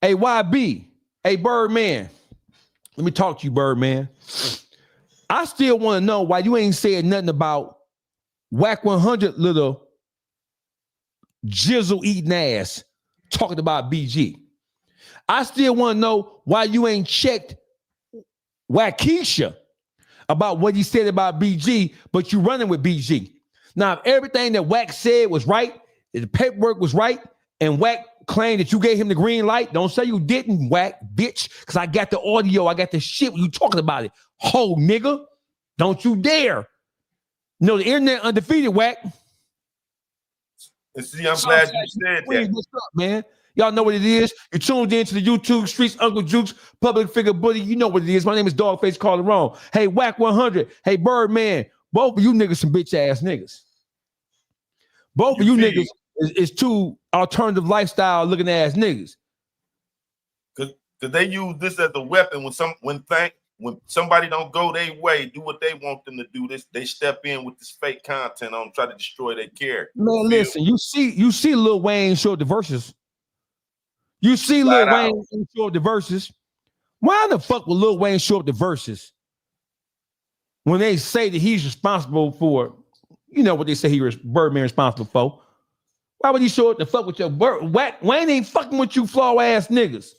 Hey, YB. Hey, Birdman. Let me talk to you, Birdman. I still want to know why you ain't saying nothing about Wack 100 little jizzle eating ass talking about BG. I still want to know why you ain't checked Wackisha about what he said about BG, but you running with BG. Now, if everything that Wack said was right, if the paperwork was right, and Wack claimed that you gave him the green light, don't say you didn't, Wack, bitch, because I got the audio, I got the shit when you talking about it. Ho, nigga, don't you dare. No, the internet undefeated, Wack. And see, I'm glad you said that. What's up, man? Y'all know what it is. You tuned into the YouTube streets, Uncle Jukes, public figure buddy. You know what it is. My name is Dogface Calderon. Hey, Wack 100. Hey, Birdman. Both of you niggas some bitch ass niggas. Both of you niggas is two alternative lifestyle looking ass niggas. Cause they use this as a weapon when somebody don't go their way, do what they want them to do. They step in with this fake content on, try to destroy their character. Man, listen, you see Lil Wayne show the verses. You see Lil Wayne show up the verses. Why the fuck would Lil Wayne show up the verses when they say that he's responsible for, you know what they say he was Birdman responsible for? Why would he show up to fuck with your Wayne ain't fucking with you flaw ass niggas.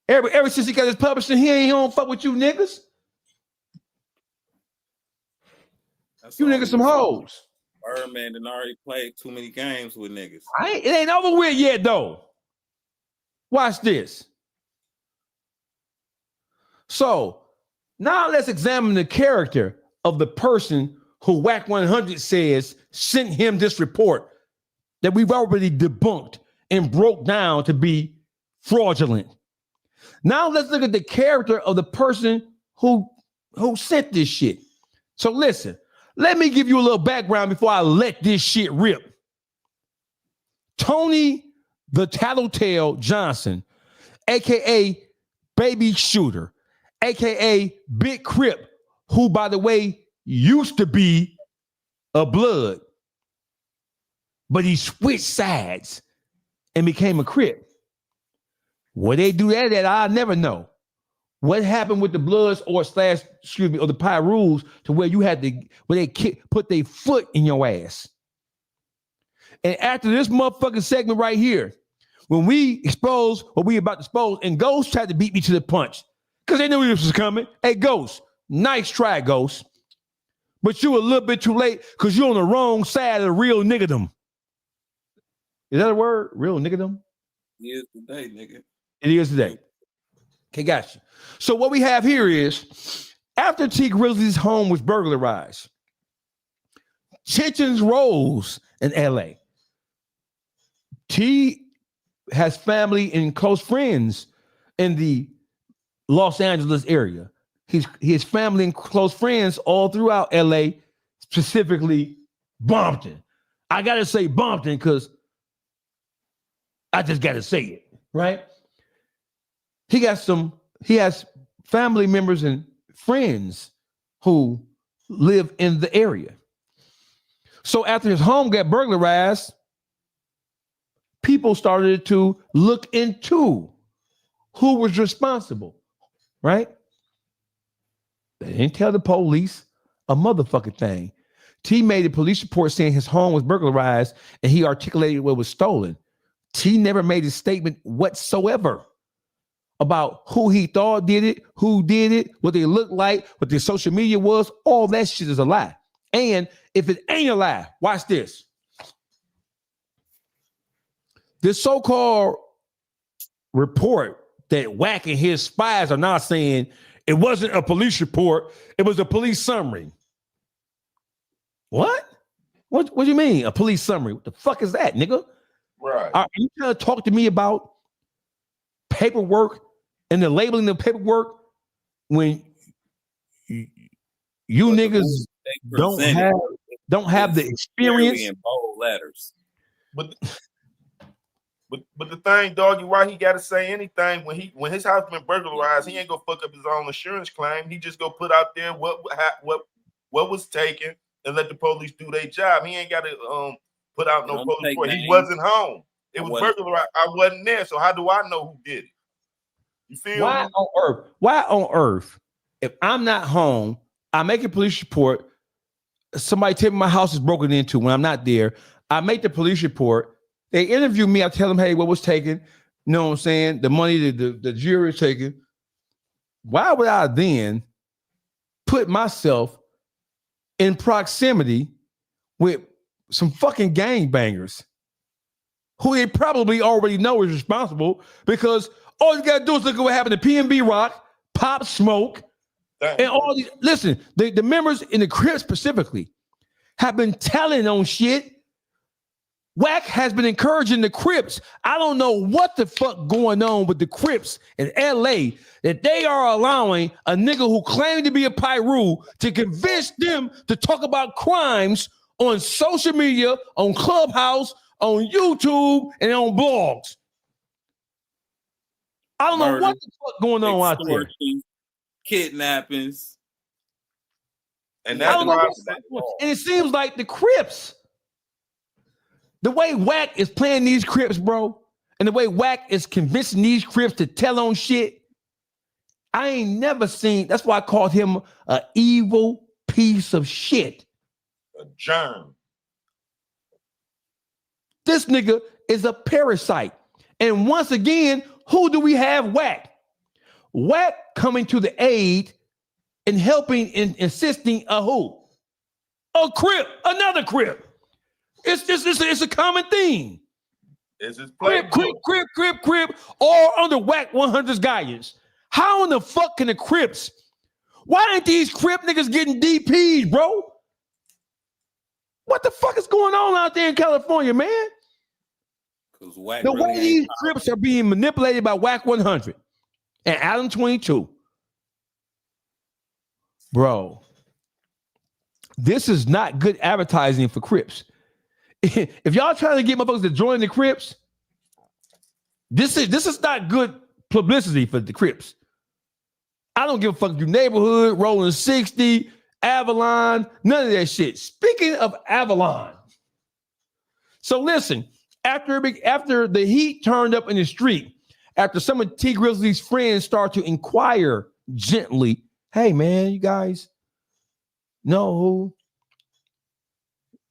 Ever since he got his publishing, he don't fuck with you niggas. You niggas some hoes. Birdman done already played too many games with niggas. It ain't over with yet, though. Watch this. So now let's examine the character of the person who Wack 100 says sent him this report that we've already debunked and broke down to be fraudulent. Now let's look at the character of the person who sent this shit. So listen. Let me give you a little background before I let this shit rip. Tony the Tattletale Johnson, a.k.a. Baby Shooter, a.k.a. Big Crip, who, by the way, used to be a Blood. but he switched sides and became a Crip. Where they do that at, I'll never know. What happened with the Bloods or the Pyrus to where you had to, where they put their foot in your ass. And after this motherfucking segment right here, when we expose what we about to expose, and Ghost tried to beat me to the punch because they knew this was coming. Hey, Ghost, nice try, Ghost. But you were a little bit too late because you're on the wrong side of the real niggerdom. Is that a word? Real niggerdom? It is today, nigga. It is today. Okay, gotcha. So what we have here is, after T Grizzly's home was burglarized, tensions rose in LA. T has family and close friends in the Los Angeles area. His family and close friends all throughout LA, specifically Bompton. I gotta say Bompton because I just gotta say it, right? He has family members and friends who live in the area. So after his home got burglarized, people started to look into who was responsible, right? They didn't tell the police a motherfucking thing. T made a police report saying his home was burglarized and he articulated what was stolen. T never made a statement whatsoever about who he thought did it, who did it, what they looked like, what their social media was. All that shit is a lie. And if it ain't a lie, watch this. This so-called report that Wack and his spies are now saying it wasn't a police report, it was a police summary. What? What do you mean, a police summary? What the fuck is that, nigga? Right. Are you trying to talk to me about paperwork and the labeling of paperwork when you niggas don't have the experience? In bold letters. But the thing, doggy, why he got to say anything when his house been burglarized? He ain't gonna fuck up his own insurance claim. He just go put out there what was taken and let the police do their job. He ain't got to put out no police report. He wasn't home. It was burglarized. I wasn't there, so how do I know who did it? You feel me? Why on earth, if I'm not home, I make a police report. Somebody tell me my house is broken into when I'm not there. I make the police report. They interview me. I tell them, hey, what was taken? You know what I'm saying? The money that the jury is taking. Why would I then put myself in proximity with some fucking gangbangers who they probably already know is responsible? Because all you gotta do is look at what happened to PNB Rock, Pop Smoke, and all these. Listen, the members in the Crips specifically have been telling on shit. Wack has been encouraging the Crips. I don't know what the fuck going on with the Crips in LA that they are allowing a nigga who claimed to be a Pyru to convince them to talk about crimes on social media, on Clubhouse, on YouTube, and on blogs. I don't know what the fuck going on out there. Kidnappings. And that's why and it seems like the Crips, the way Wack is playing these Crips, bro, and the way Wack is convincing these Crips to tell on shit, I ain't never seen. That's why I called him an evil piece of shit. A germ. This nigga is a parasite. And once again, who do we have? Wack. Wack coming to the aid and helping and assisting a who? A Crip, another Crip. It's a common theme. It's his Crip, all under Wack 100's guidance. How in the fuck can the Crips? Why ain't these Crip niggas getting DPs, bro? What the fuck is going on out there in California, man? The way these Crips are being manipulated by Wack 100 and Adam 22. Bro, this is not good advertising for Crips. If y'all trying to get motherfuckers to join the Crips, this is not good publicity for the Crips. I don't give a fuck if you neighborhood, Rolling 60, Avalon, none of that shit. Speaking of Avalon, So listen, after the heat turned up in the street, after some of T Grizzly's friends start to inquire gently, hey man, you guys know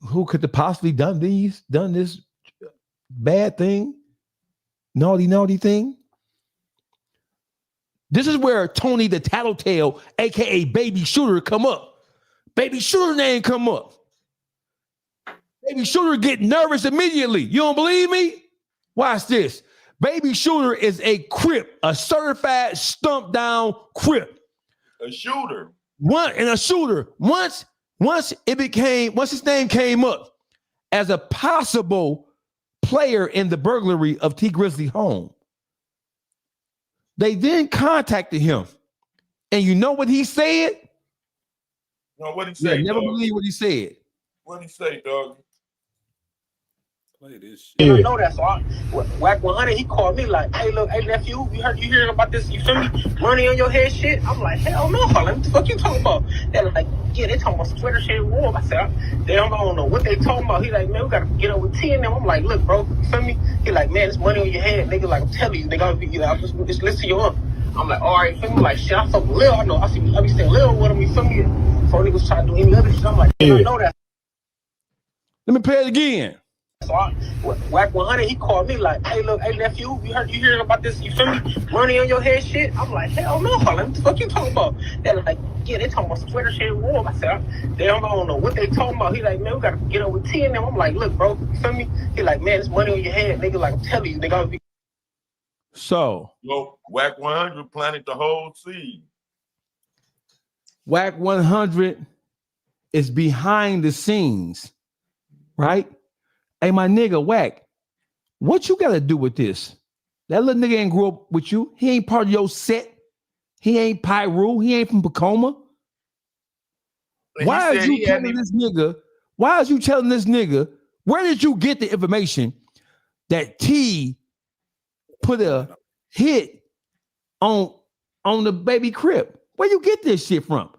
who could have possibly done this bad thing, naughty thing? This is where Tony the Tattletale, aka Baby Shooter, come up. Baby Shooter name come up. Baby Shooter get nervous immediately. You don't believe me? Watch this. Baby Shooter is a Crip, a certified stump down Crip. A shooter. A shooter. Once his name came up as a possible player in the burglary of T Grizzly home, they then contacted him. And you know what he said? No, what he say? Yeah, never dog? believe what he said. What he say, dog? Play this shit. I know that. So Wack 100, he called me like, hey, look, hey, nephew, you hearing about this, you feel me? Money on your head shit? I'm like, hell no, what the fuck you talking about? They're like, yeah, they talking about some Twitter shit warm. I said, I don't know what they talking about. He like, man, we got to get up with T and them. I'm like, look, bro, you feel me? He like, man, it's money on your head. Nigga, like, I'm telling you, nigga, I'm just listen to you up. I'm like, all right, feel me? Like, shit, I fuck with Lil. I know, I be saying Lil with him, you feel me? Before niggas try to do any other shit, I'm like, I know that. Let me play it again. So Wack 100, he called me like, hey, look, hey, nephew, you hearing about this, you feel me? Money on your head shit? I'm like, hell no, what the fuck you talking about? They're like, yeah, they talking about some Twitter shit warm. I said, I don't know what they talking about. He like, man, we got to get up with T and them. I'm like, look, bro, you feel me? He like, man, it's money on your head. Nigga, like, I'm telling you, nigga. So, Wack 100 planted the whole seed. Wack 100 is behind the scenes, right? Hey, my nigga, Wack, what you got to do with this? That little nigga ain't grew up with you. He ain't part of your set. He ain't Pyru. He ain't from Tacoma. Why is you telling this nigga? Why is you telling this nigga? Where did you get the information that T put a hit on the baby Crip? Where you get this shit from?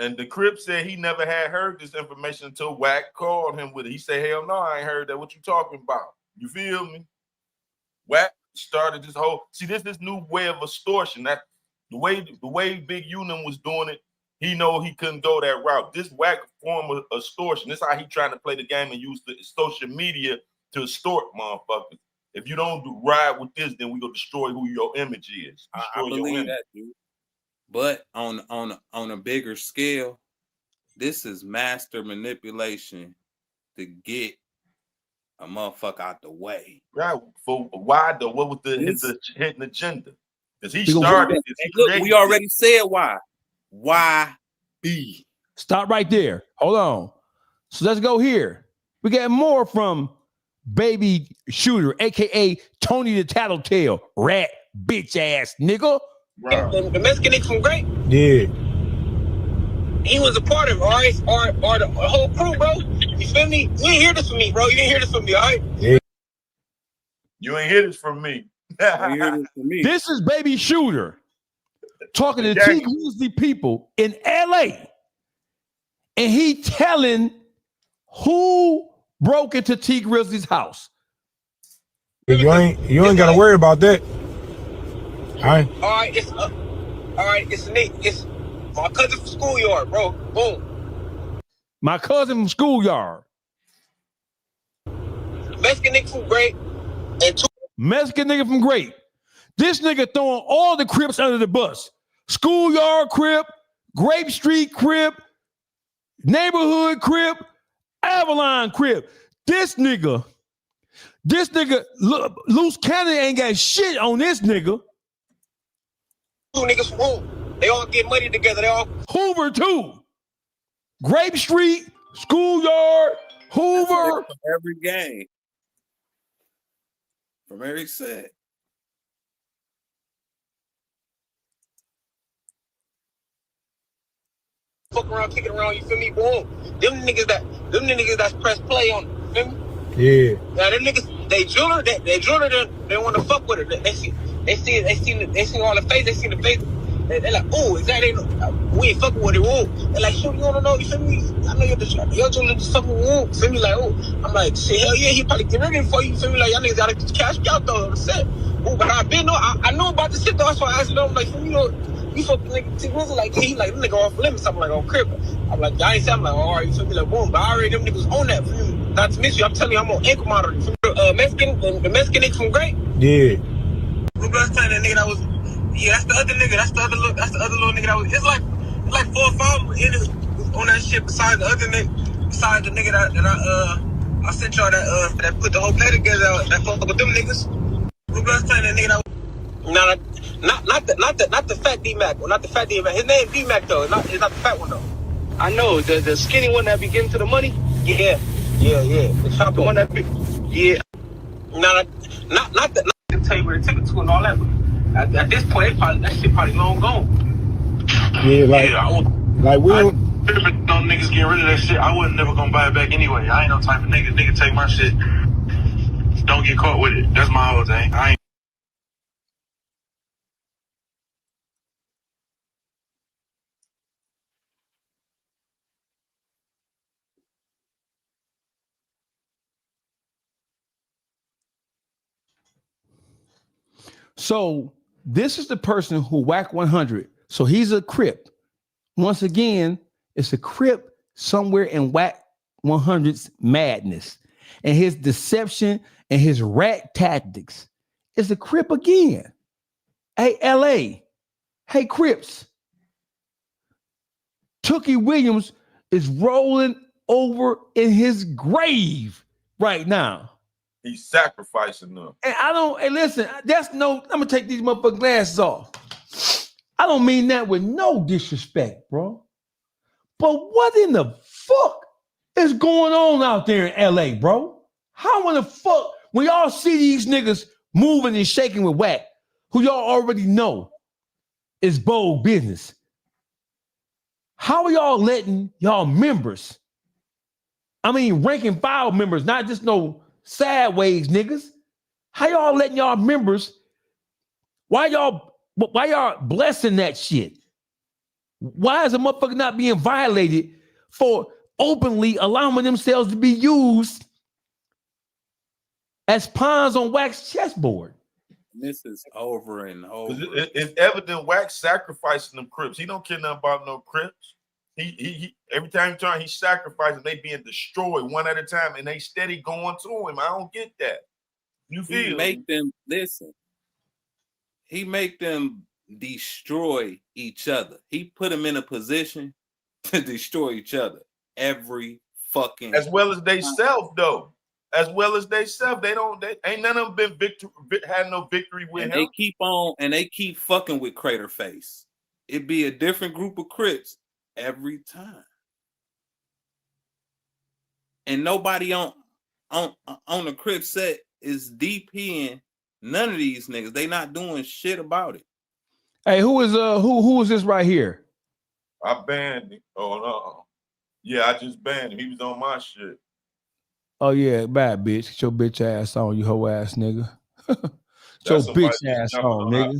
And the Crip said he never had heard this information until Wack called him with it. He said, hell no, I ain't heard that. What you talking about? You feel me? Wack started this whole, see, this new way of extortion. That the way Big Unum was doing it, he know he couldn't go that route. This Wack form of extortion, this how he trying to play the game and use the social media to extort motherfuckers. If you don't ride with this, then we gonna destroy who your image is. I believe that, dude. But on a bigger scale, this is master manipulation to get a motherfucker out the way. Right. For why though? What was his hidden agenda? Because he started this. Look, we already said why. Why be? Stop right there. Hold on. So let's go here. We got more from Baby Shooter, aka Tony the Tattletale, rat bitch ass nigga. Wow. The Mexican nigga from Great. Yeah. He was a part of it, all right? Or the whole crew, bro. You feel me? You ain't hear this from me, bro. You ain't hear this from me, all right? Yeah. You ain't hear this from me. This is Baby Shooter talking to T Grizzly people in LA. And he telling who broke into T Grizzly's house. You ain't gotta worry about that. All right, it's Nick. It's my cousin from Schoolyard, bro. Boom. My cousin from Schoolyard. Mexican nigga from Great. And Mexican nigga from Great. This nigga throwing all the Crips under the bus. Schoolyard Crip, Grape Street Crip, Neighborhood Crip, Avalon Crip. This nigga, Loose Cannon ain't got shit on this nigga. Two niggas from home. They all get money together. They all Hoover too. Grape Street, Schoolyard, Hoover. From every game. From every set. Fuck around, kick it around, you feel me? Boom. Them niggas that's press play on, you feel me? Yeah. Now them niggas, they jeweler, they want to fuck with it. They see all the face, they see the face. They're like, oh, exactly. We ain't fucking with it. Woo. They're like, shoot, you wanna know? You feel me? I know you're just fucking woo. Feel me? Like, oh, I'm like, shit, hell yeah, he probably get rid of it for you. Feel me? Like, y'all niggas gotta cash me out though. Set. Oh, but I know about the shit though. That's why I asked him. I'm like, you know, you fucking nigga T Grizzly like he like them nigga off limits. I'm like, on crib. I'm like, I ain't say. I'm like, all right, you feel me? Like, boom. But I already them niggas on that. Feel me? Not to miss you. I'm telling you, I'm on ankle monitor. The Mexican nigga from Great. Yeah. Blue Blood's playing that nigga that was. Yeah, that's the other nigga. That's the other little nigga that was. It's like 4 or 5 niggas on that shit. Besides the other nigga, besides the nigga that I sent y'all that put the whole play together. That fuck with them niggas. Blue Blood's playing that nigga that was. Not the fat D-Mac. Well, not the fat D-Mac. His name D-Mac though. It's not the fat one though. I know the skinny one that be getting to the money. Yeah. The chopper one that be. Yeah. Not to tell you where they took it to and all that. But at this point, that shit probably long gone. Yeah, like we don't. No niggas getting rid of that shit. I wasn't never gonna buy it back anyway. I ain't no type of nigga. Nigga take my shit. Don't get caught with it. That's my whole thing. I ain't. So this is the person who whacked 100. So he's a Crip. Once again, it's a Crip somewhere in whack 100's madness and his deception and his rat tactics. It's a Crip again. Hey, LA. Hey, Crips. Tookie Williams is rolling over in his grave right now. He's sacrificing them. And listen, I'm gonna take these motherfucking glasses off. I don't mean that with no disrespect, bro. But what in the fuck is going on out there in LA, bro? How in the fuck, when y'all see these niggas moving and shaking with whack, who y'all already know is bold business, how are y'all letting y'all members, I mean rank and file members, not just no sideways niggas, how y'all letting y'all members, why y'all blessing that shit? Why is a motherfucker not being violated for openly allowing themselves to be used as pawns on wax chessboard? This is over and over. It's evident Wax sacrificing them Crips. He don't care nothing about no Crips. He every time he's sacrificing, they being destroyed one at a time, and they steady going to him. I don't get that. You feel? He make them listen. He make them destroy each other. He put them in a position to destroy each other every fucking as well as they self though. As well as they self, they ain't none of them had no victory with him. They keep fucking with Crater Face. It'd be a different group of Crips every time, and nobody on the Crip set is DPing none of these niggas. They not doing shit about it. Hey, who is this right here? I banned him. Oh no, yeah, I just banned him. He was on my shit. Oh yeah, bad bitch. Get your bitch ass on, you hoe ass nigga. Get your bitch ass on, nigga.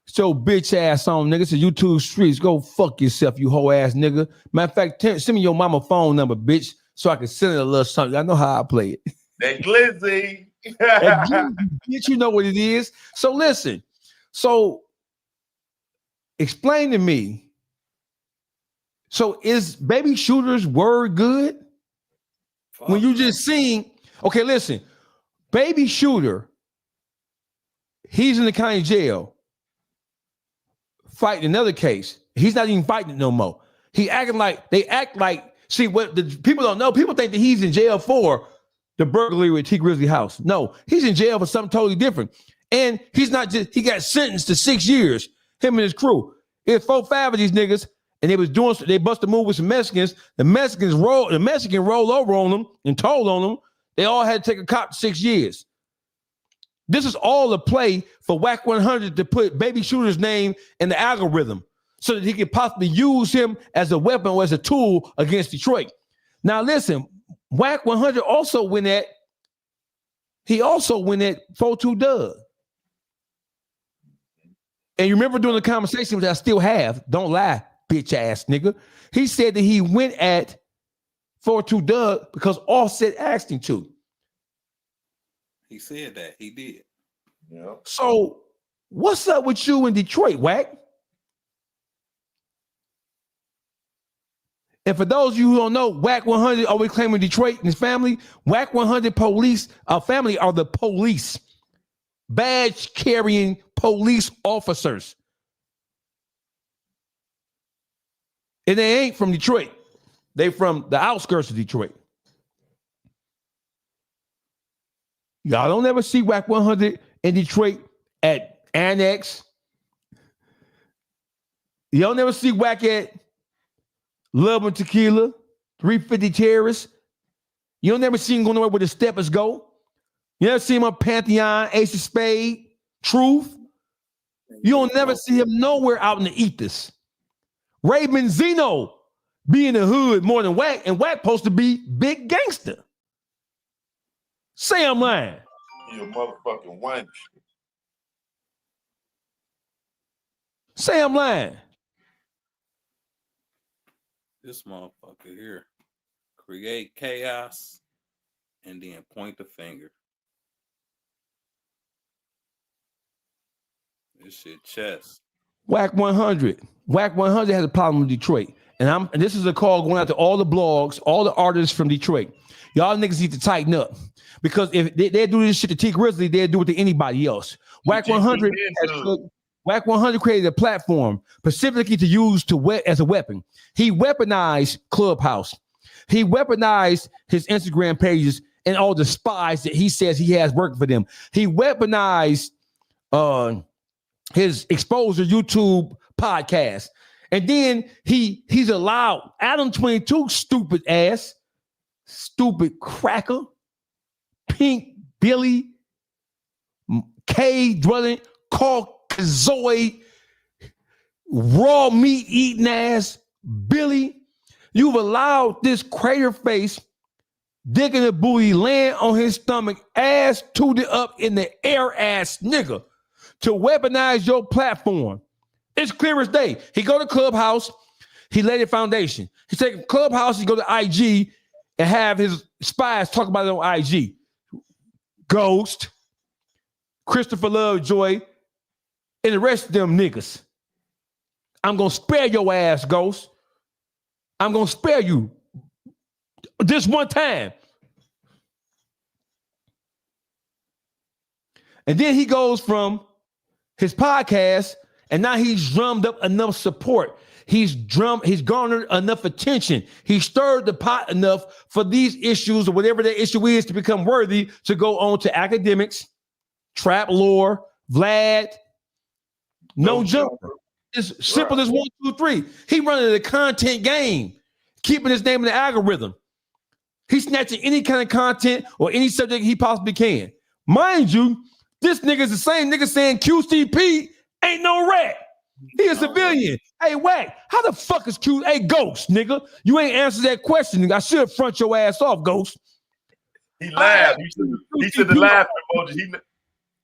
Get your bitch ass on, nigga. It's the YouTube streets. Go fuck yourself, you hoe ass nigga. Matter of fact, send me your mama phone number, bitch, so I can send it a little something. I know how I play it. That glizzy. Bitch, you know what it is. So listen. So explain to me. So is Baby Shooter's word good? When you just seen, okay, listen, Baby Shooter, he's in the county jail fighting another case. He's not even fighting it no more. They act like, see, what the people don't know, people think that he's in jail for the burglary with T Grizzly house. No, he's in jail for something totally different. And he got sentenced to 6 years, him and his crew. It's 4 or 5 of these niggas. And they bust a move with some Mexicans. The Mexican rolled over on them and told on them. They all had to take a cop 6 years. This is all a play for Whack 100 to put Baby Shooter's name in the algorithm so that he could possibly use him as a weapon or as a tool against Detroit. Now listen, Whack 100 also went at 4-2 Doug. And you remember during the conversation, which I still have, don't lie, bitch ass nigga. He said that he went at 4-2 Doug because Offset asked him to. He said that. He did. Yeah. So what's up with you in Detroit, Wack? And for those of you who don't know, Wack 100 always claiming Detroit and his family. Wack 100 police, family are the police. Badge carrying police officers. And they ain't from Detroit. They from the outskirts of Detroit. Y'all don't ever see Wack 100 in Detroit at Annex. Y'all never see Wack at Love and Tequila, 350 Terrace. You don't never see him going nowhere where the steppers go. You never see him on Pantheon, Ace of Spade, Truth. You don't never see him nowhere out in the ethers. Ray Benzino be in the hood more than Wack, and Wack supposed to be big gangster. Say I'm lying. You a motherfucking wank. Say I'm lying. This motherfucker here create chaos and then point the finger. This shit chess. Wack 100. Wack 100 has a problem with Detroit. And this is a call going out to all the blogs, all the artists from Detroit. Y'all niggas need to tighten up. Because if they do this shit to T Grizzly, they'll do it to anybody else. Wack 100 Wack 100 created a platform specifically to use as a weapon. He weaponized Clubhouse. He weaponized his Instagram pages and all the spies that he says he has working for them. He weaponized his Exposure YouTube podcast. And then he's allowed Adam 22, stupid ass, stupid cracker, Pink Billy, K dwelling, Caucasoid, raw meat eating ass Billy. You've allowed this crater face, digging a booty, land on his stomach, ass tooted up in the air ass nigga to weaponize your platform. It's clear as day. He go to Clubhouse, he laid a foundation. He take Clubhouse, he go to IG and have his spies talk about it on IG. Ghost, Christopher Lovejoy, and the rest of them niggas. I'm gonna spare your ass, Ghost. I'm gonna spare you this one time. And then he goes from his podcast, and now he's drummed up enough support. He's garnered enough attention. He stirred the pot enough for these issues or whatever the issue is to become worthy to go on to academics, trap lore, Vlad, no jumper. It's simple as 1, 2, 3. He running the content game, keeping his name in the algorithm. He's snatching any kind of content or any subject he possibly can. Mind you, this nigga is the same nigga saying QCP ain't no rat. He a civilian. Hey, Wack, how the fuck is Q? Hey, Ghost, nigga, you ain't answered that question. I should front your ass off, Ghost. He laughed. He said the laughing emoji.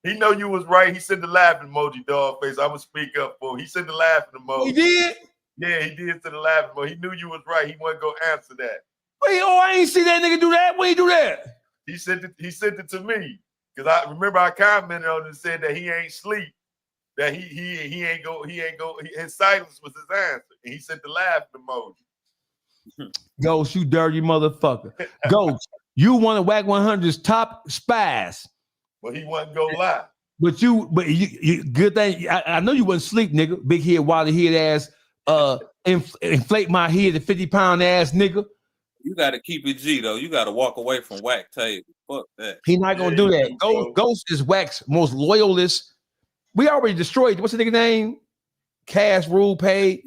He know you was right. He said the laughing emoji, dog face. I'm gonna speak up for him. He said the laughing emoji. He did? Yeah, he did say the laughing emoji. He knew you was right. He wasn't gonna answer that. Wait, I ain't see that nigga do that. When he do that? He sent it to me. Because I remember I commented on it and said that he ain't sleep. That he ain't go, his silence was his answer. And he sent the laughing emoji. Ghost, you dirty motherfucker. Ghost, you one of Wack 100's top spies. But he wasn't gonna lie. But you good thing. I know you wasn't sleep, nigga. Big head, wally head ass, inflate my head, the 50-pound ass nigga. You gotta keep it G though. You gotta walk away from Wack table. Fuck that. He not gonna do that. Ghost is Wack's most loyalist. We already destroyed. What's the nigga name? Cash Rule Paid.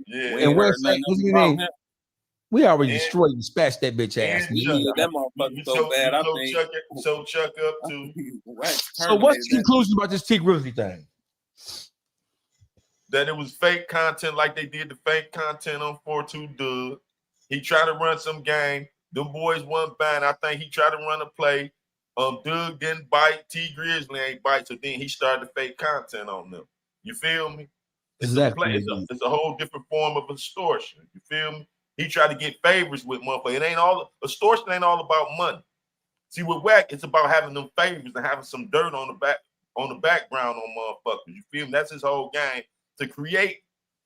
Yeah. And what's his name? We already destroyed and dispatched that bitch ass. That motherfucker so bad. I think. So Chuck up too. So what's the conclusion about this T Grizzly thing? That it was fake content, like they did the fake content on 4-2 Doug. He tried to run some game. Them boys wasn't buying. I think he tried to run a play. Doug didn't bite. T Grizzly ain't bite. So then he started the fake content on them. You feel me? It's Exactly. it's a whole different form of extortion. You feel me? He tried to get favors with motherfuckers. It ain't all extortion. Ain't all about money. See, with Wack, it's about having them favors and having some dirt on the background on motherfuckers. You feel me? That's his whole game, to create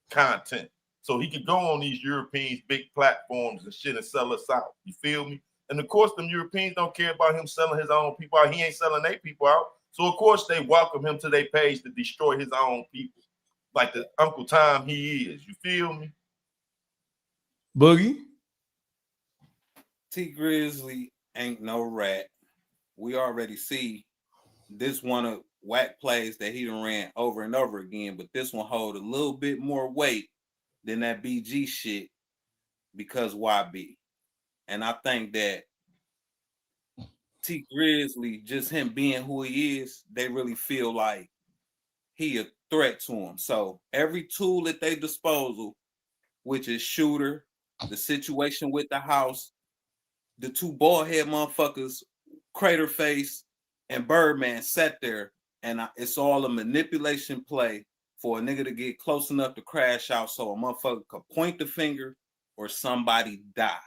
content so he could go on these Europeans' big platforms and shit and sell us out. You feel me? And of course, them Europeans don't care about him selling his own people out. He ain't selling their people out. So of course they welcome him to their page to destroy his own people, like the Uncle Tom he is. You feel me? Boogie? T Grizzly ain't no rat. We already see this one of Wack plays that he done ran over and over again, but this one hold a little bit more weight than that BG shit because YB. And I think that T Grizzly, just him being who he is, they really feel like he a threat to him. So every tool at their disposal, which is Shooter, the situation with the house, the two bald head motherfuckers, Craterface and Birdman, sat there, and it's all a manipulation play for a nigga to get close enough to crash out so a motherfucker could point the finger or somebody die.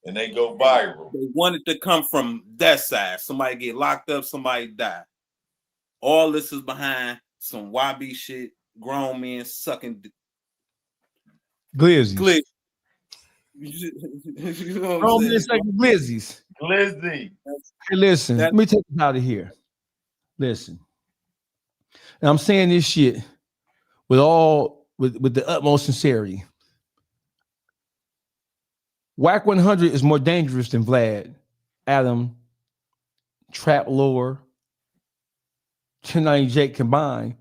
And they go viral. They wanted to come from that side. Somebody get locked up, somebody die. All this is behind some YB shit, grown men sucking Glizzy. You know Grown men sucking glizzies. Glizzy. Hey, listen, let me take this out of here. Listen. And I'm saying this shit with the utmost sincerity. Wack 100 is more dangerous than Vlad, Adam, Trap Lore, 1090 Jake combined,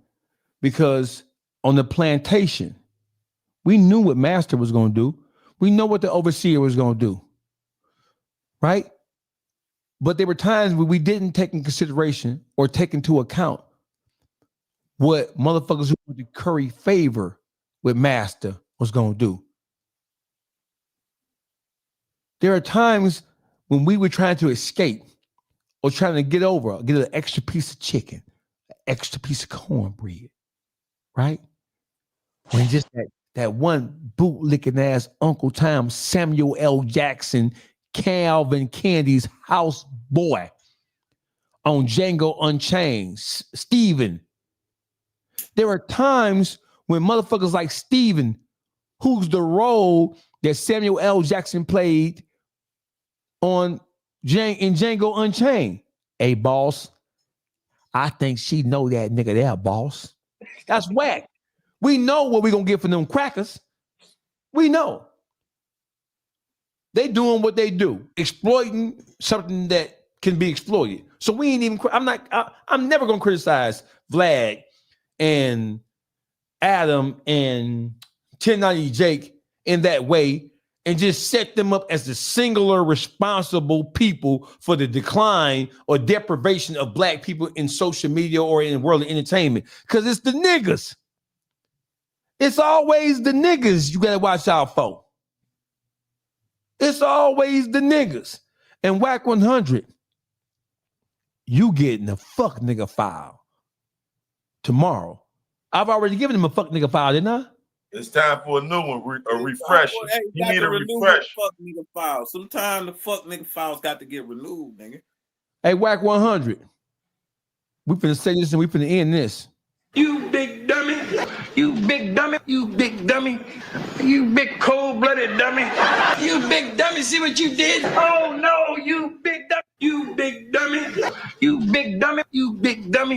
because on the plantation, we knew what Master was going to do. We know what the overseer was going to do, right? But there were times where we didn't take in consideration or take into account what motherfuckers who wanted to curry favor with Master was going to do. There are times when we were trying to escape or trying to get an extra piece of chicken, an extra piece of cornbread, right? When just that one bootlicking ass Uncle Tom, Samuel L. Jackson, Calvin Candy's house boy on Django Unchained, Steven. There are times when motherfuckers like Steven, who's the role that Samuel L. Jackson played in Django Unchained. Hey, boss, I think she know that nigga there, boss. That's Wack. We know what we're going to get from them crackers. We know. They doing what they do, exploiting something that can be exploited. So we ain't even, I'm never going to criticize Vlad and Adam and 1090 Jake in that way and just set them up as the singular responsible people for the decline or deprivation of black people in social media or in the world of entertainment. Because it's the niggas. It's always the niggas you gotta watch out for. It's always the niggas. And Wack 100, you getting the fuck nigga file tomorrow. I've already given him a fuck nigga file, didn't I? It's time for a new one, a refresh. You need a refresh. Fuck nigga file. Sometimes the fuck nigga files got to get renewed, nigga. Hey, Wack 100. We finna say this and we finna end this. You big dummy. You big dummy. You big dummy. You big cold-blooded dummy. You big dummy. See what you did? Oh, no. You big dummy. You big dummy. You big dummy. You big dummy.